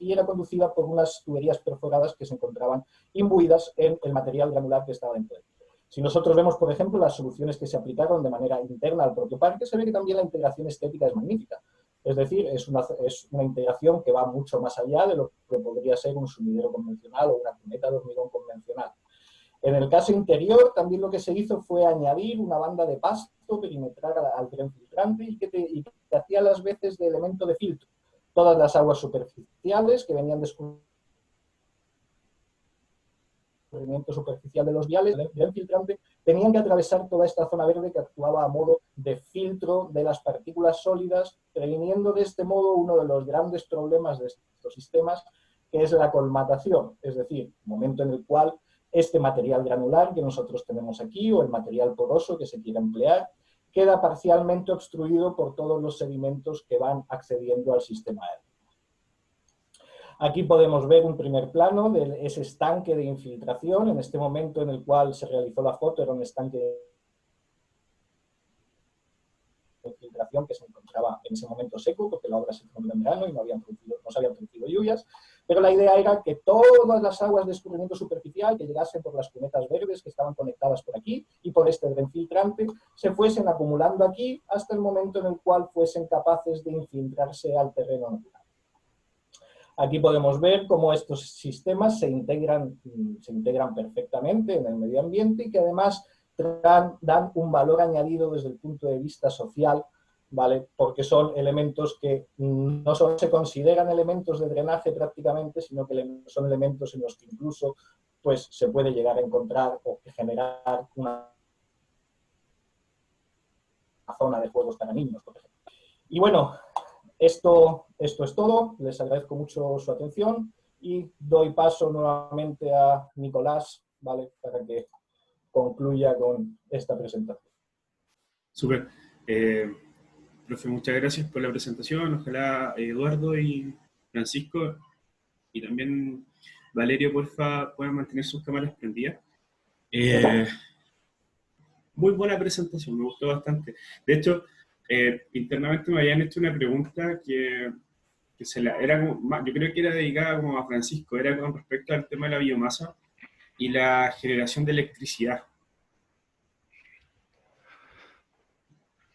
y era conducida por unas tuberías perforadas que se encontraban imbuidas en el material granular que estaba dentro de él. Si nosotros vemos, por ejemplo, las soluciones que se aplicaron de manera interna al propio parque, se ve que también la integración estética es magnífica. Es decir, es una integración que va mucho más allá de lo que podría ser un sumidero convencional o una cuneta de hormigón convencional. En el caso interior, también lo que se hizo fue añadir una banda de pasto perimetral al dren filtrante y que hacía las veces de elemento de filtro. Todas las aguas superficiales que venían de escurrimiento superficial de los viales del dren filtrante tenían que atravesar toda esta zona verde que actuaba a modo de filtro de las partículas sólidas, previniendo de este modo uno de los grandes problemas de estos sistemas, que es la colmatación, es decir, momento en el cual este material granular que nosotros tenemos aquí, o el material poroso que se quiera emplear, queda parcialmente obstruido por todos los sedimentos que van accediendo al sistema aéreo. Aquí podemos ver un primer plano de ese estanque de infiltración. En este momento en el cual se realizó la foto era un estanque de infiltración que se encontraba en ese momento seco, porque la obra se hizo en verano y no se habían producido lluvias, pero la idea era que todas las aguas de escurrimiento superficial que llegasen por las cunetas verdes que estaban conectadas por aquí y por este dren filtrante se fuesen acumulando aquí hasta el momento en el cual fuesen capaces de infiltrarse al terreno natural. Aquí podemos ver cómo estos sistemas se integran perfectamente en el medio ambiente y que además dan un valor añadido desde el punto de vista social, ¿vale? Porque son elementos que no solo se consideran elementos de drenaje prácticamente, sino que son elementos en los que incluso pues, se puede llegar a encontrar o generar una zona de juegos para niños, por ejemplo. Y bueno, esto es todo. Les agradezco mucho su atención y doy paso nuevamente a Nicolás, ¿vale? Para que concluya con esta presentación. Súper. Profe, muchas gracias por la presentación. Ojalá Eduardo y Francisco y también Valerio, porfa, puedan mantener sus cámaras prendidas. Muy buena presentación, me gustó bastante. De hecho, internamente me habían hecho una pregunta que era como, yo creo que era dedicada como a Francisco, era con respecto al tema de la biomasa y la generación de electricidad.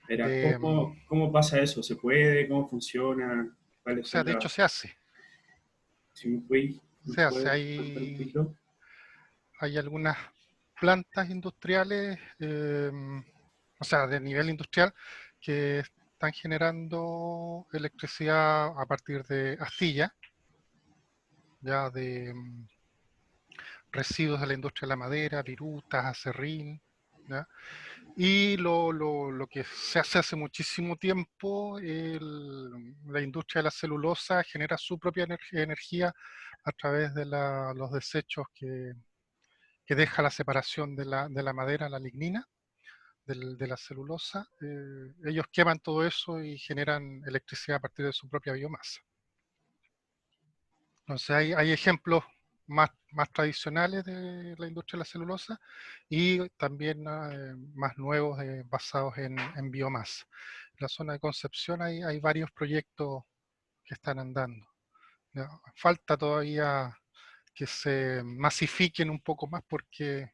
Era, ¿cómo pasa eso? ¿Se puede? ¿Cómo funciona? O sea, de hecho se hace. Si me puede, se hace, hay algunas plantas industriales, o sea, de nivel industrial, que están generando electricidad a partir de astillas, ya de residuos de la industria de la madera, virutas, acerrín, ¿ya? Y lo que se hace muchísimo tiempo, la industria de la celulosa genera su propia energía a través de los desechos que deja la separación de la madera, la lignina, de la celulosa. Ellos queman todo eso y generan electricidad a partir de su propia biomasa. Entonces hay ejemplos más tradicionales de la industria de la celulosa y también más nuevos basados en biomasa. En la zona de Concepción hay varios proyectos que están andando. ¿Ya? Falta todavía que se masifiquen un poco más porque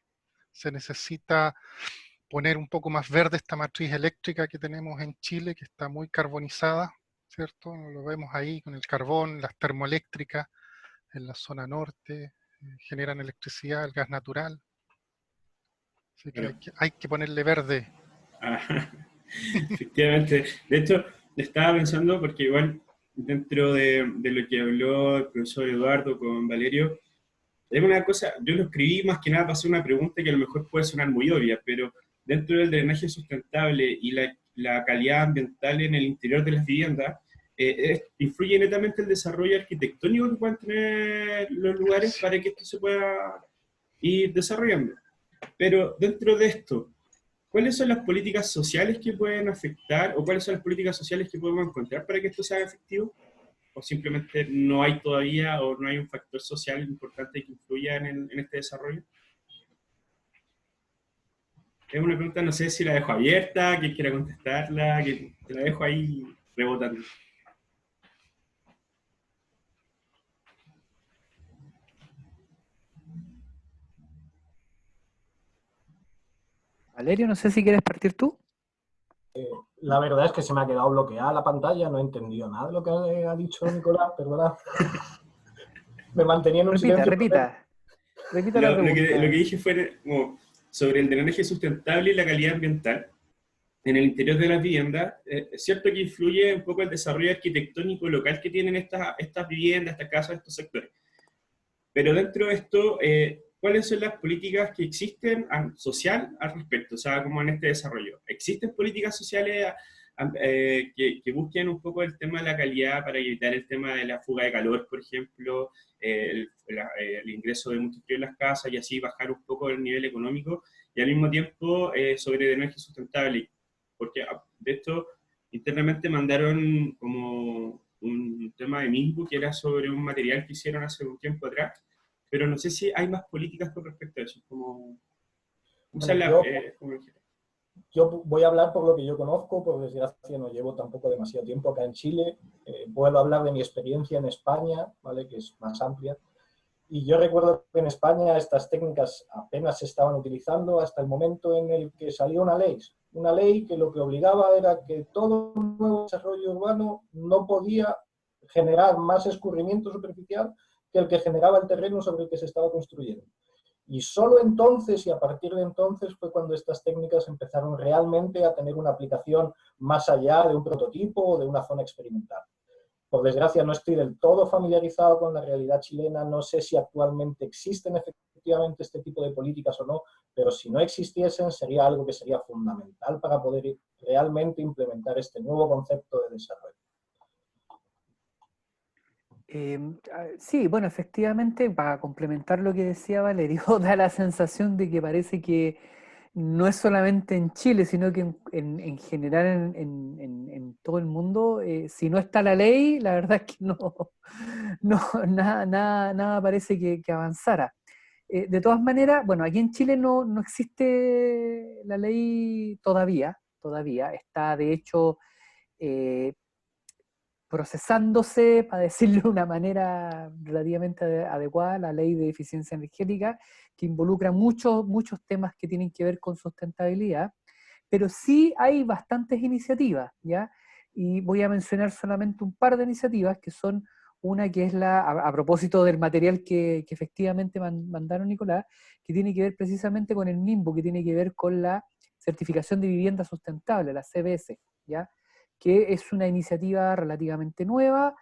se necesita poner un poco más verde esta matriz eléctrica que tenemos en Chile, que está muy carbonizada, ¿cierto? Lo vemos ahí con el carbón, las termoeléctricas en la zona norte, generan electricidad, el gas natural. Así que hay que ponerle verde. Efectivamente. De hecho, estaba pensando, porque igual dentro de lo que habló el profesor Eduardo con Valerio, es una cosa, yo lo escribí más que nada para hacer una pregunta que a lo mejor puede sonar muy obvia, pero dentro del drenaje sustentable y la calidad ambiental en el interior de las viviendas, influye netamente el desarrollo arquitectónico que puedan tener los lugares para que esto se pueda ir desarrollando. Pero dentro de esto, ¿cuáles son las políticas sociales que pueden afectar o cuáles son las políticas sociales que podemos encontrar para que esto sea efectivo? ¿O simplemente no hay todavía o no hay un factor social importante que influya en este desarrollo? Es una pregunta, no sé si la dejo abierta, que quiera contestarla, que te la dejo ahí rebotando. Valerio, no sé si quieres partir tú. La verdad es que se me ha quedado bloqueada la pantalla, no he entendido nada de lo que ha dicho Nicolás, perdona. Me mantenía en un silencio. Repita la pregunta. Lo que dije fue como sobre el drenaje sustentable y la calidad ambiental en el interior de las viviendas. Es cierto que influye un poco el desarrollo arquitectónico local que tienen estas viviendas, estas casas, estos sectores. Pero dentro de esto, ¿cuáles son las políticas que existen social al respecto? O sea, como en este desarrollo. ¿Existen políticas sociales que busquen un poco el tema de la calidad para evitar el tema de la fuga de calor, por ejemplo, el ingreso de mucho frío en las casas y así bajar un poco el nivel económico y al mismo tiempo sobre drenaje sustentable? Porque de esto internamente mandaron como un tema de MISBU que era sobre un material que hicieron hace un tiempo atrás, pero no sé si hay más políticas con respecto a eso. Yo voy a hablar por lo que yo conozco, por desgracia no llevo tampoco demasiado tiempo acá en Chile. Puedo hablar de mi experiencia en España, ¿vale? Que es más amplia. Y yo recuerdo que en España estas técnicas apenas se estaban utilizando hasta el momento en el que salió una ley que lo que obligaba era que todo nuevo desarrollo urbano no podía generar más escurrimiento superficial que el que generaba el terreno sobre el que se estaba construyendo. Y solo entonces, y a partir de entonces, fue cuando estas técnicas empezaron realmente a tener una aplicación más allá de un prototipo o de una zona experimental. Por desgracia, no estoy del todo familiarizado con la realidad chilena, no sé si actualmente existen efectivamente este tipo de políticas o no, pero si no existiesen, sería algo que sería fundamental para poder realmente implementar este nuevo concepto de desarrollo. Sí, bueno, efectivamente, para complementar lo que decía Valerio, da la sensación de que parece que no es solamente en Chile, sino que en general en todo el mundo, si no está la ley, la verdad es que nada parece que avanzara. De todas maneras, bueno, aquí en Chile no existe la ley todavía, está de hecho procesándose, para decirlo de una manera relativamente adecuada, la ley de eficiencia energética, que involucra muchos temas que tienen que ver con sustentabilidad, pero sí hay bastantes iniciativas, ¿ya? Y voy a mencionar solamente un par de iniciativas, que son una que es a propósito del material que efectivamente mandaron Nicolás, que tiene que ver precisamente con el MIMBU, que tiene que ver con la certificación de vivienda sustentable, la CBS, ¿ya? Que es una iniciativa relativamente nueva,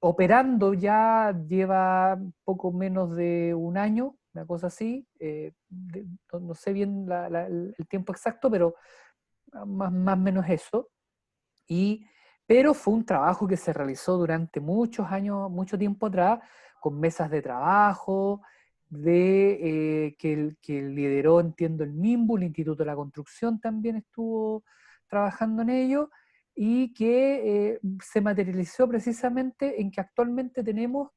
operando ya lleva poco menos de un año, una cosa así, no sé bien el tiempo exacto, pero más o menos eso, pero fue un trabajo que se realizó durante muchos años, mucho tiempo atrás, con mesas de trabajo, que lideró, entiendo, el MIMBU, el Instituto de la Construcción también estuvo trabajando en ello, y que se materializó precisamente en que actualmente tenemos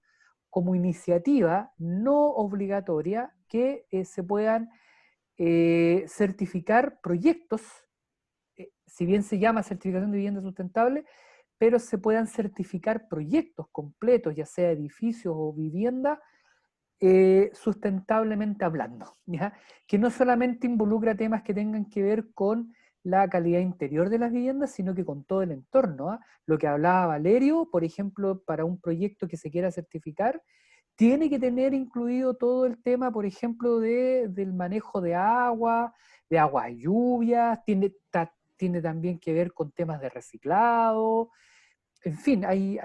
como iniciativa no obligatoria que se puedan certificar proyectos, si bien se llama certificación de vivienda sustentable, pero se puedan certificar proyectos completos, ya sea edificios o vivienda, sustentablemente hablando, ¿ya? Que no solamente involucra temas que tengan que ver con la calidad interior de las viviendas, sino que con todo el entorno, ¿ah? Lo que hablaba Valerio, por ejemplo, para un proyecto que se quiera certificar, tiene que tener incluido todo el tema, por ejemplo, del manejo de agua lluvia, tiene también que ver con temas de reciclado. En fin, hay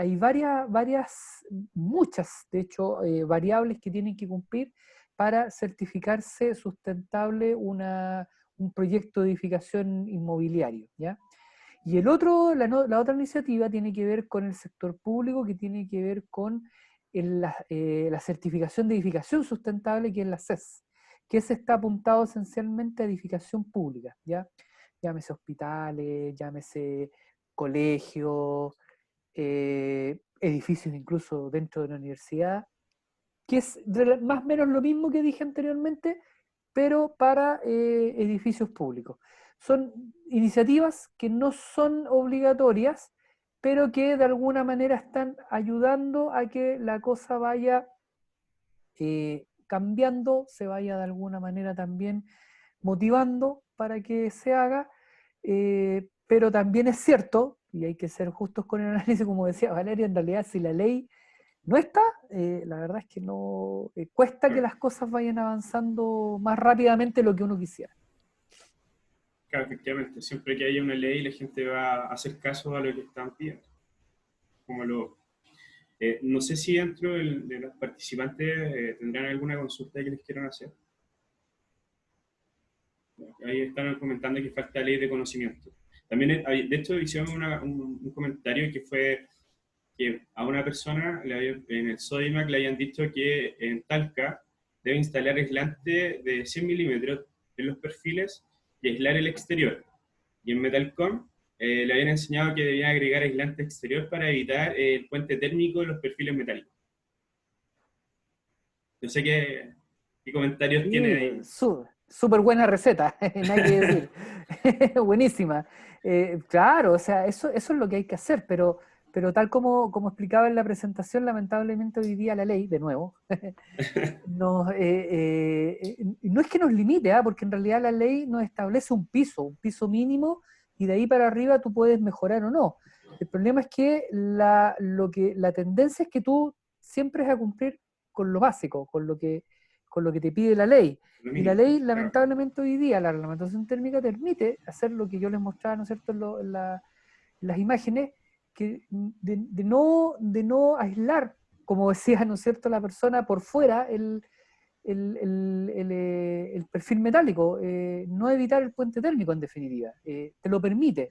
muchas, de hecho, variables que tienen que cumplir para certificarse sustentable un proyecto de edificación inmobiliario, ¿ya? Y la otra iniciativa tiene que ver con el sector público, que tiene que ver con la certificación de edificación sustentable, que es la CES, que se está apuntado esencialmente a edificación pública, ¿ya? Llámese hospitales, llámese colegios, edificios incluso dentro de la universidad, que es más o menos lo mismo que dije anteriormente, pero para edificios públicos. Son iniciativas que no son obligatorias, pero que de alguna manera están ayudando a que la cosa vaya cambiando, se vaya de alguna manera también motivando para que se haga, pero también es cierto, y hay que ser justos con el análisis, como decía Valeria, en realidad si la ley no está, la verdad es que no cuesta que las cosas vayan avanzando más rápidamente de lo que uno quisiera. Claro, efectivamente, siempre que haya una ley la gente va a hacer caso a lo que están pidiendo. No sé si dentro de los participantes tendrán alguna consulta que les quieran hacer. Ahí están comentando que falta ley de conocimiento. También, de hecho, hicieron un comentario que fue que a una persona en el Sodimac le habían dicho que en Talca debe instalar aislante de 100 milímetros en los perfiles y aislar el exterior. Y en Metalcom le habían enseñado que debían agregar aislante exterior para evitar el puente térmico de los perfiles metálicos. No sé qué comentarios tiene ahí. Súper buena receta, nada que decir. Buenísima. Claro, o sea, eso es lo que hay que hacer, pero tal como explicaba en la presentación, lamentablemente hoy día la ley, de nuevo, no es que nos limite, porque en realidad la ley nos establece un piso mínimo, y de ahí para arriba tú puedes mejorar o no. El problema es que la tendencia es que tú siempre es a cumplir con lo básico, con lo que te pide la ley. Y la ley, lamentablemente hoy día, la reglamentación térmica permite hacer lo que yo les mostraba, ¿no es cierto?, en las imágenes, que de no aislar, como decía, ¿no es cierto?, la persona por fuera el perfil metálico, no evitar el puente térmico en definitiva, te lo permite.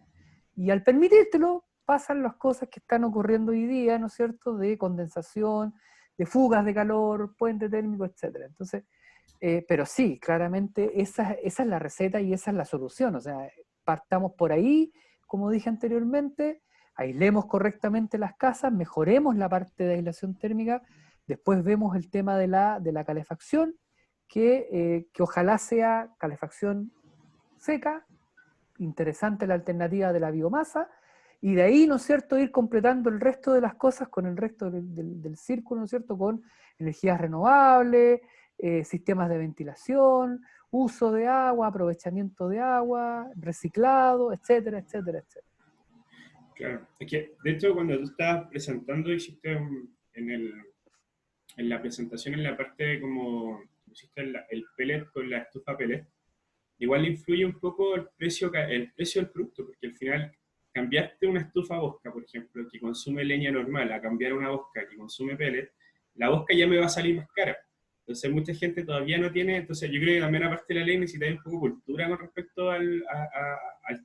Y al permitírtelo, pasan las cosas que están ocurriendo hoy día, ¿no es cierto?, de condensación, de fugas de calor, puente térmico, etc. Entonces, pero sí, claramente esa es la receta y esa es la solución. O sea, partamos por ahí, como dije anteriormente, aislemos correctamente las casas, mejoremos la parte de aislación térmica, después vemos el tema de la calefacción, que ojalá sea calefacción seca, interesante la alternativa de la biomasa, y de ahí, ¿no es cierto?, ir completando el resto de las cosas con el resto del círculo, ¿no es cierto?, con energías renovables, sistemas de ventilación, uso de agua, aprovechamiento de agua, reciclado, etcétera, etcétera, etcétera. Claro, es que de hecho cuando tú estabas presentando, hiciste en la presentación, en la parte como pusiste el pellet con la estufa pellet, igual influye un poco el precio del producto, porque al final cambiaste una estufa Bosca, por ejemplo, que consume leña normal, a cambiar una Bosca que consume pellet, la Bosca ya me va a salir más cara. Entonces mucha gente todavía no tiene, entonces yo creo que también aparte de la ley necesita un poco de cultura con respecto al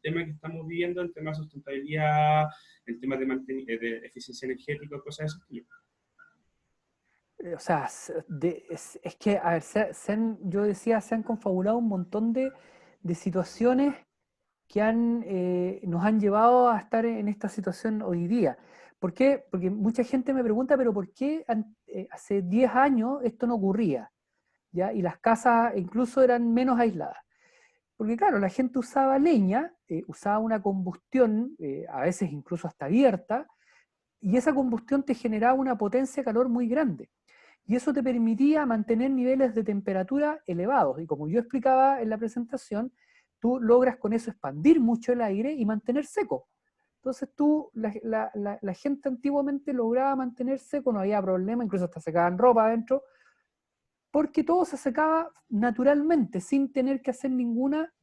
tema que estamos viviendo, el tema de sustentabilidad, el tema de eficiencia energética, cosas de ese estilo. O sea, es que, a ver, yo decía, se han confabulado un montón de situaciones que nos han llevado a estar en esta situación hoy día. ¿Por qué? Porque mucha gente me pregunta, pero ¿por qué hace 10 años esto no ocurría? ¿Ya? Y las casas incluso eran menos aisladas. Porque claro, la gente usaba leña, usaba una combustión, a veces incluso hasta abierta, y esa combustión te generaba una potencia de calor muy grande. Y eso te permitía mantener niveles de temperatura elevados. Y como yo explicaba en la presentación, tú logras con eso expandir mucho el aire y mantener seco. Entonces la gente antiguamente lograba mantener seco, no había problema, incluso hasta secaban ropa adentro, porque todo se secaba naturalmente, sin tener que hacer ninguna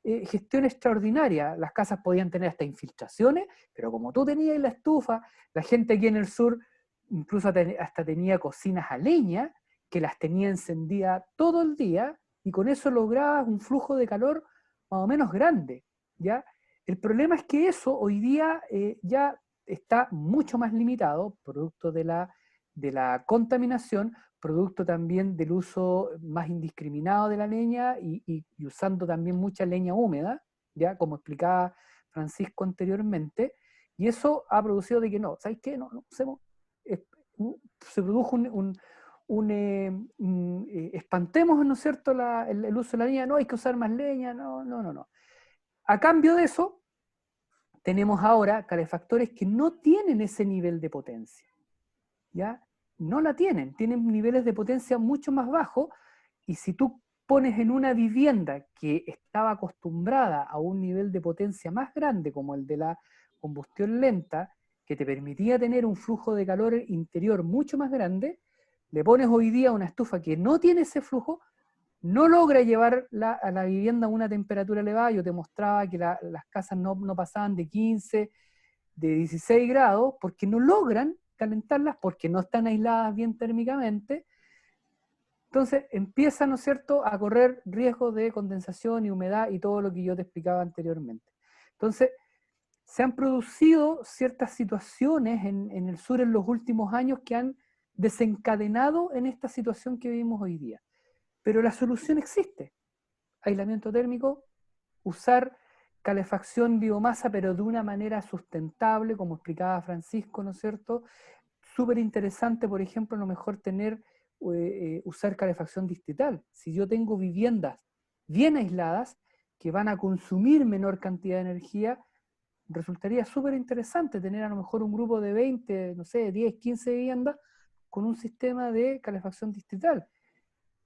gestión extraordinaria. Las casas podían tener hasta infiltraciones, pero como tú tenías la estufa, la gente aquí en el sur incluso hasta tenía cocinas a leña, que las tenía encendidas todo el día, y con eso lograbas un flujo de calor más o menos grande, ¿ya? El problema es que eso hoy día ya está mucho más limitado, producto de la contaminación, producto también del uso más indiscriminado de la leña y usando también mucha leña húmeda, ¿ya? Como explicaba Francisco anteriormente, y eso ha producido de que no, ¿sabes qué? No usemos, se produjo espantemos, ¿no es cierto?, el uso de la leña, no hay que usar más leña, no. A cambio de eso, tenemos ahora calefactores que no tienen ese nivel de potencia, ¿ya? No la tienen niveles de potencia mucho más bajos, y si tú pones en una vivienda que estaba acostumbrada a un nivel de potencia más grande, como el de la combustión lenta, que te permitía tener un flujo de calor interior mucho más grande, le pones hoy día una estufa que no tiene ese flujo, no logra llevar a la vivienda a una temperatura elevada. Yo te mostraba que las casas no pasaban de 15, de 16 grados, porque no logran calentarlas, porque no están aisladas bien térmicamente. Entonces empiezan, ¿no es cierto?, a correr riesgos de condensación y humedad y todo lo que yo te explicaba anteriormente. Entonces, se han producido ciertas situaciones en el sur en los últimos años que han desencadenado en esta situación que vivimos hoy día. Pero la solución existe. Aislamiento térmico, usar calefacción biomasa, pero de una manera sustentable, como explicaba Francisco, ¿no es cierto? Súper interesante, por ejemplo, a lo mejor usar calefacción distrital. Si yo tengo viviendas bien aisladas, que van a consumir menor cantidad de energía, resultaría súper interesante tener a lo mejor un grupo de 20, no sé, 10, 15 viviendas con un sistema de calefacción distrital,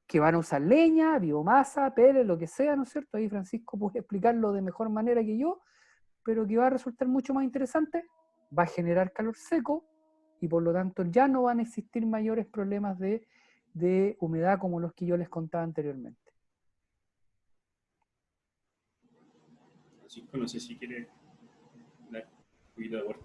que van a usar leña, biomasa, pellets, lo que sea, ¿no es cierto? Ahí Francisco puede explicarlo de mejor manera que yo, pero que va a resultar mucho más interesante va a generar calor seco y por lo tanto ya no van a existir mayores problemas de humedad como los que yo les contaba anteriormente. Francisco, no sé si quiere dar un poquito de vuelta.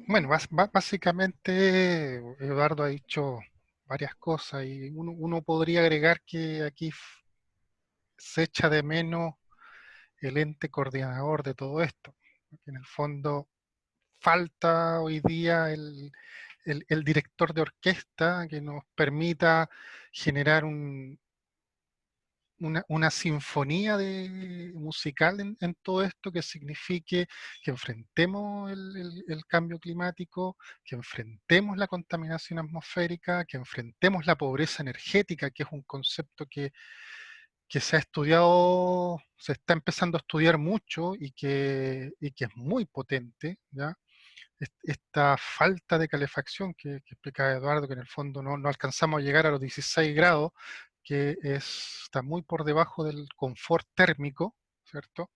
Bueno, básicamente Eduardo ha dicho varias cosas y uno podría agregar que aquí se echa de menos el ente coordinador de todo esto. En el fondo falta hoy día el director de orquesta que nos permita generar una sinfonía musical en todo esto que signifique que enfrentemos el cambio climático, que enfrentemos la contaminación atmosférica, que enfrentemos la pobreza energética, que es un concepto que se ha estudiado, se está empezando a estudiar mucho y que es muy potente, ¿ya? Esta falta de calefacción que explica Eduardo, que en el fondo no alcanzamos a llegar a los 16 grados, que está muy por debajo del confort térmico, ¿cierto?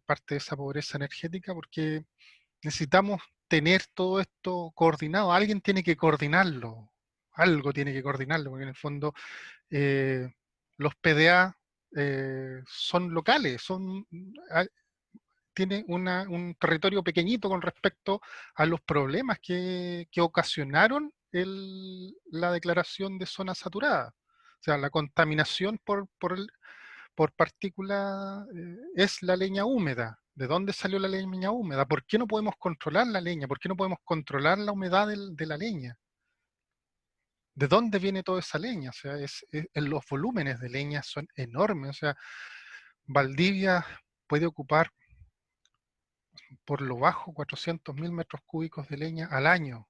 Parte de esa pobreza energética, porque necesitamos tener todo esto coordinado. Alguien tiene que coordinarlo, algo tiene que coordinarlo, porque en el fondo los PDA son locales, tiene un territorio pequeñito con respecto a los problemas que ocasionaron la declaración de zona saturada. O sea, la contaminación por partícula es la leña húmeda. ¿De dónde salió la leña húmeda? ¿Por qué no podemos controlar la leña? ¿Por qué no podemos controlar la humedad de la leña? ¿De dónde viene toda esa leña? O sea, los volúmenes de leña son enormes. O sea, Valdivia puede ocupar por lo bajo 400.000 metros cúbicos de leña al año.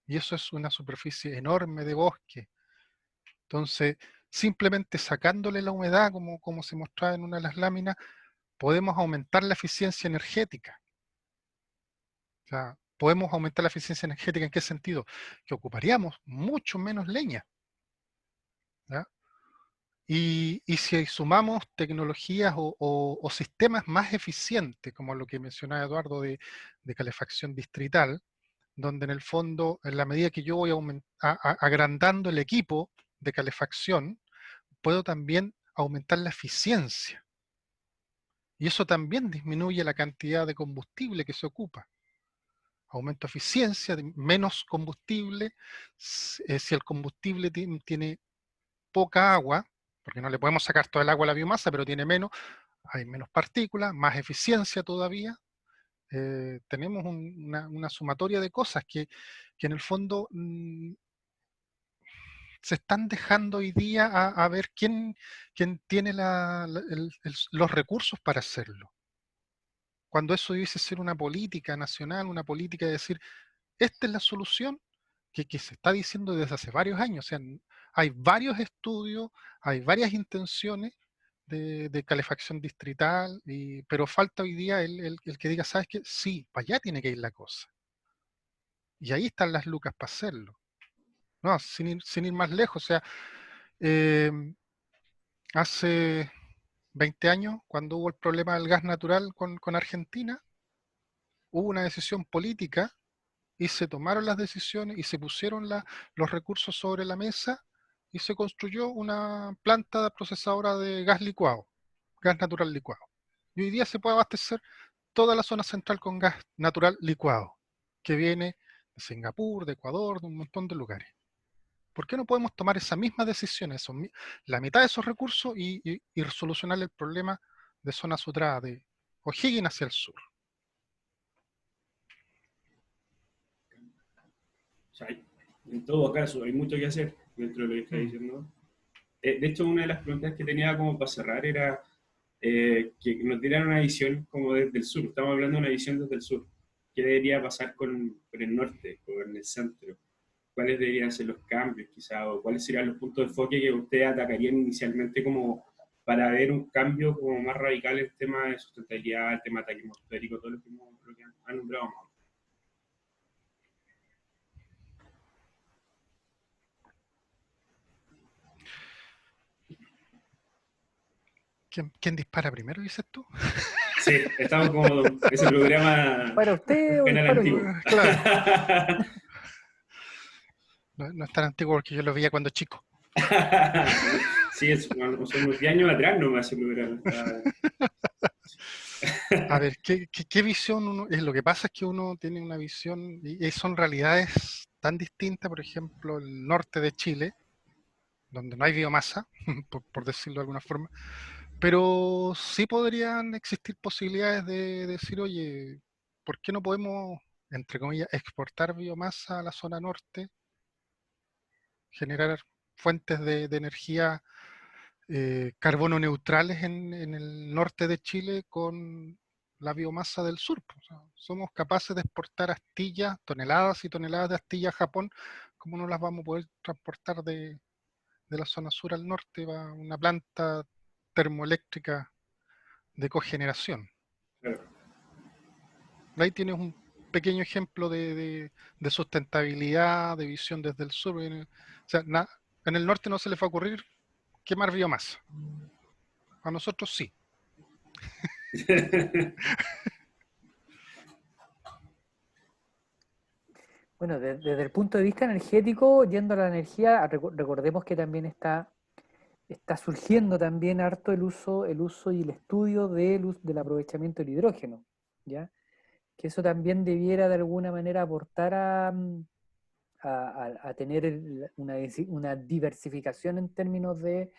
Y eso es una superficie enorme de bosque. Entonces, simplemente sacándole la humedad, como se mostraba en una de las láminas, podemos aumentar la eficiencia energética. O sea, podemos aumentar la eficiencia energética ¿en qué sentido? Que ocuparíamos mucho menos leña. ¿Ya? Y si sumamos tecnologías o sistemas más eficientes, como lo que mencionaba Eduardo de calefacción distrital, donde en el fondo, en la medida que yo voy agrandando el equipo de calefacción, puedo también aumentar la eficiencia. Y eso también disminuye la cantidad de combustible que se ocupa. Aumento eficiencia, menos combustible. Si el combustible tiene poca agua, porque no le podemos sacar todo el agua a la biomasa, pero tiene menos, hay menos partículas, más eficiencia todavía. Tenemos una sumatoria de cosas que en el fondo se están dejando hoy día a ver quién tiene los recursos para hacerlo. Cuando eso debiese ser una política nacional, una política de decir, esta es la solución que se está diciendo desde hace varios años. O sea, hay varios estudios, hay varias intenciones de calefacción distrital, pero falta hoy día el que diga, ¿sabes qué? Sí, para allá tiene que ir la cosa. Y ahí están las lucas para hacerlo. No, sin ir más lejos. O sea, hace 20 años, cuando hubo el problema del gas natural con Argentina, hubo una decisión política y se tomaron las decisiones y se pusieron los recursos sobre la mesa y se construyó una planta procesadora de gas licuado, gas natural licuado. Y hoy día se puede abastecer toda la zona central con gas natural licuado, que viene de Singapur, de Ecuador, de un montón de lugares. ¿Por qué no podemos tomar esa misma decisión, la mitad de esos recursos y solucionar el problema de zona saturada de O'Higgins hacia el sur? O sea, en todo caso, hay mucho que hacer dentro de lo que está diciendo. De hecho, una de las preguntas que tenía como para cerrar era que nos dieran una visión como desde el sur. Estamos hablando de una visión desde el sur. ¿Qué debería pasar con el norte, con el centro? ¿Cuáles deberían ser los cambios, quizá? ¿O cuáles serían los puntos de enfoque que ustedes atacarían inicialmente como para ver un cambio como más radical en el tema de sustentabilidad, el tema de ataque atmosférico, todo lo que han nombrado más? ¿Quién dispara primero, dices tú? Sí, estamos como ese programa ¿Para usted o canal disparo antiguo. yo? Claro, no es tan antiguo porque yo lo veía cuando chico. Sí, son unos 10 años atrás nomás ese programa. A ver, ¿qué visión uno? Lo que pasa es que uno tiene una visión, y son realidades tan distintas, por ejemplo, el norte de Chile, donde no hay biomasa, por decirlo de alguna forma, pero sí podrían existir posibilidades de decir, oye, ¿por qué no podemos, entre comillas, exportar biomasa a la zona norte, generar fuentes de energía carbono neutrales en el norte de Chile con la biomasa del sur? O sea, somos capaces de exportar astillas, toneladas y toneladas de astillas a Japón. ¿Cómo no las vamos a poder transportar de la zona sur al norte a una planta termoeléctrica de cogeneración? Claro. Ahí tienes un pequeño ejemplo de sustentabilidad, de visión desde el sur. O sea, en el norte no se les va a ocurrir quemar biomasa. A nosotros sí. Bueno, desde el punto de vista energético, yendo a la energía, recordemos que también está surgiendo también harto el uso y el estudio del aprovechamiento del hidrógeno, ¿ya? Que eso también debiera de alguna manera aportar a tener una diversificación en términos del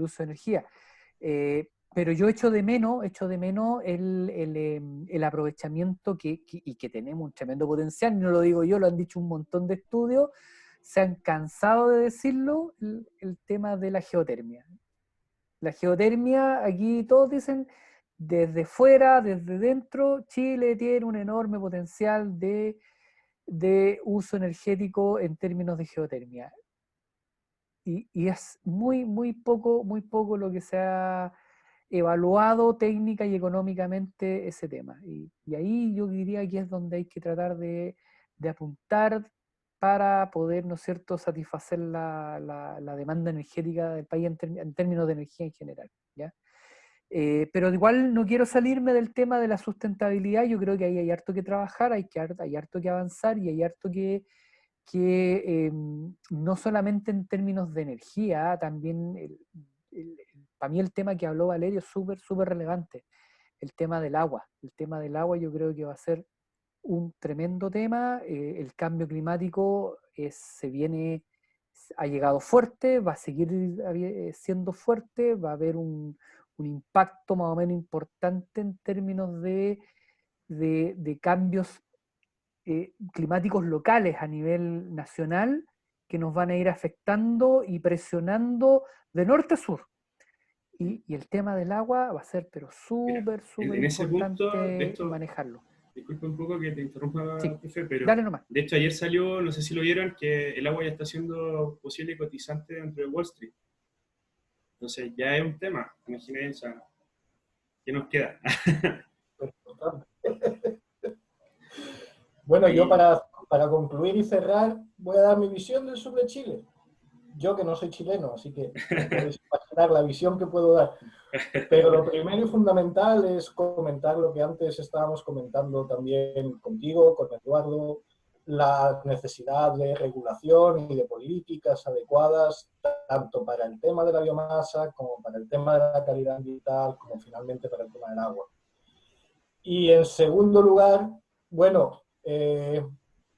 uso de energía. Pero yo echo de menos el aprovechamiento y que tenemos un tremendo potencial, no lo digo yo, lo han dicho un montón de estudios, se han cansado de decirlo, el tema de la geotermia. La geotermia, aquí todos dicen, desde fuera, desde dentro, Chile tiene un enorme potencial de uso energético en términos de geotermia. Y es muy poco lo que se ha evaluado técnica y económicamente ese tema. Y ahí yo diría que es donde hay que tratar de apuntar para poder, ¿no es cierto?, satisfacer la demanda energética del país en términos de energía en general, ¿ya? Pero igual no quiero salirme del tema de la sustentabilidad. Yo creo que ahí hay harto que trabajar, hay harto que avanzar y hay harto que no solamente en términos de energía, también para mí el tema que habló Valerio es súper relevante, el tema del agua. El tema del agua yo creo que va a ser un tremendo tema. El cambio climático ha llegado fuerte, va a seguir siendo fuerte, va a haber un impacto más o menos importante en términos de cambios climáticos locales a nivel nacional que nos van a ir afectando y presionando de norte a sur. Y el tema del agua va a ser pero súper En ese punto, de importante esto, manejarlo. disculpa un poco que te interrumpa, Sí, profe, pero dale nomás. de hecho ayer salió, no sé si lo vieron, que el agua ya está siendo posible cotizante dentro de Wall Street. Entonces ya es un tema, imagínense, o sea, ¿qué nos queda? Bueno, yo Y, para concluir y cerrar, voy a dar mi visión del sur de Chile. Yo que no soy chileno, así que podéis imaginar la visión que puedo dar. Pero lo primero y fundamental es comentar lo que antes estábamos comentando también contigo, con Eduardo, la necesidad de regulación y de políticas adecuadas, tanto para el tema de la biomasa, como para el tema de la calidad ambiental, como finalmente para el tema del agua. Y en segundo lugar, bueno,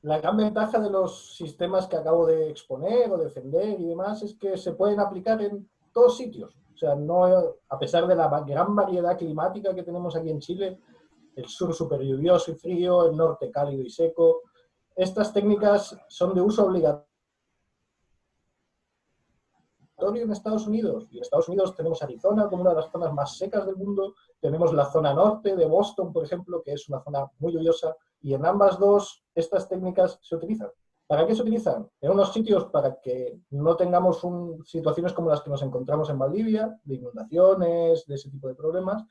la gran ventaja de los sistemas que acabo de exponer o defender y demás es que se pueden aplicar en todos sitios. O sea, no, a pesar de la gran variedad climática que tenemos aquí en Chile, el sur súper lluvioso y frío, el norte cálido y seco, estas técnicas son de uso obligatorio en Estados Unidos. Y en Estados Unidos tenemos Arizona como una de las zonas más secas del mundo, tenemos la zona norte de Boston, por ejemplo, que es una zona muy lluviosa, y en ambas dos estas técnicas se utilizan. ¿Para qué se utilizan? En unos sitios para que no tengamos situaciones como las que nos encontramos en Valdivia, de inundaciones, de ese tipo de problemas,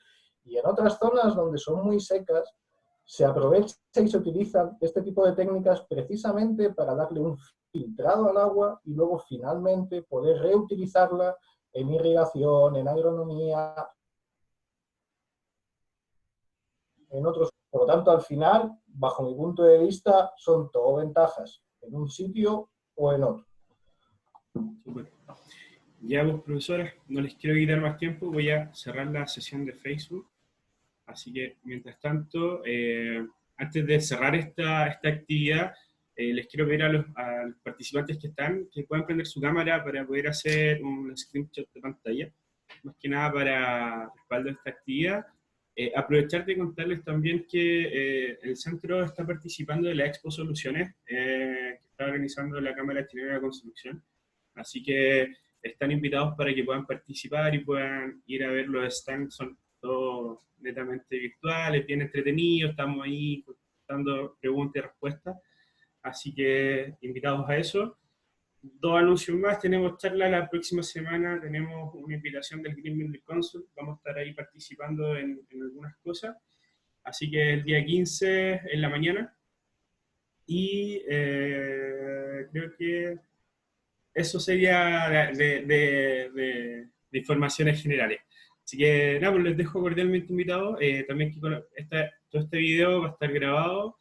y en otras zonas donde son muy secas, se aprovecha y se utilizan este tipo de técnicas precisamente para darle un filtrado al agua y luego finalmente poder reutilizarla en irrigación, en agronomía, en otros. Por lo tanto, al final, bajo mi punto de vista, son todo ventajas en un sitio o en otro. Super. Ya pues, profesora, no les quiero quitar más tiempo, voy a cerrar la sesión de Facebook. Así que, mientras tanto, antes de cerrar esta actividad, les quiero pedir a los participantes que están, que puedan prender su cámara para poder hacer un screenshot de pantalla, más que nada para respaldo de esta actividad. Aprovechar de contarles también que el centro está participando de la Expo Soluciones, que está organizando la Cámara Chilena de Construcción. Así que están invitados para que puedan participar y puedan ir a ver los stands. Son todos netamente virtuales, bien entretenidos, estamos ahí dando preguntas y respuestas. Así que invitados a eso. 2 anuncios más, tenemos charla la próxima semana, tenemos una invitación del Green Building Council, vamos a estar ahí participando en algunas cosas, así que el día 15 en la mañana, y creo que eso sería de informaciones generales. Así que nada, pues les dejo cordialmente invitados, también que todo este video va a estar grabado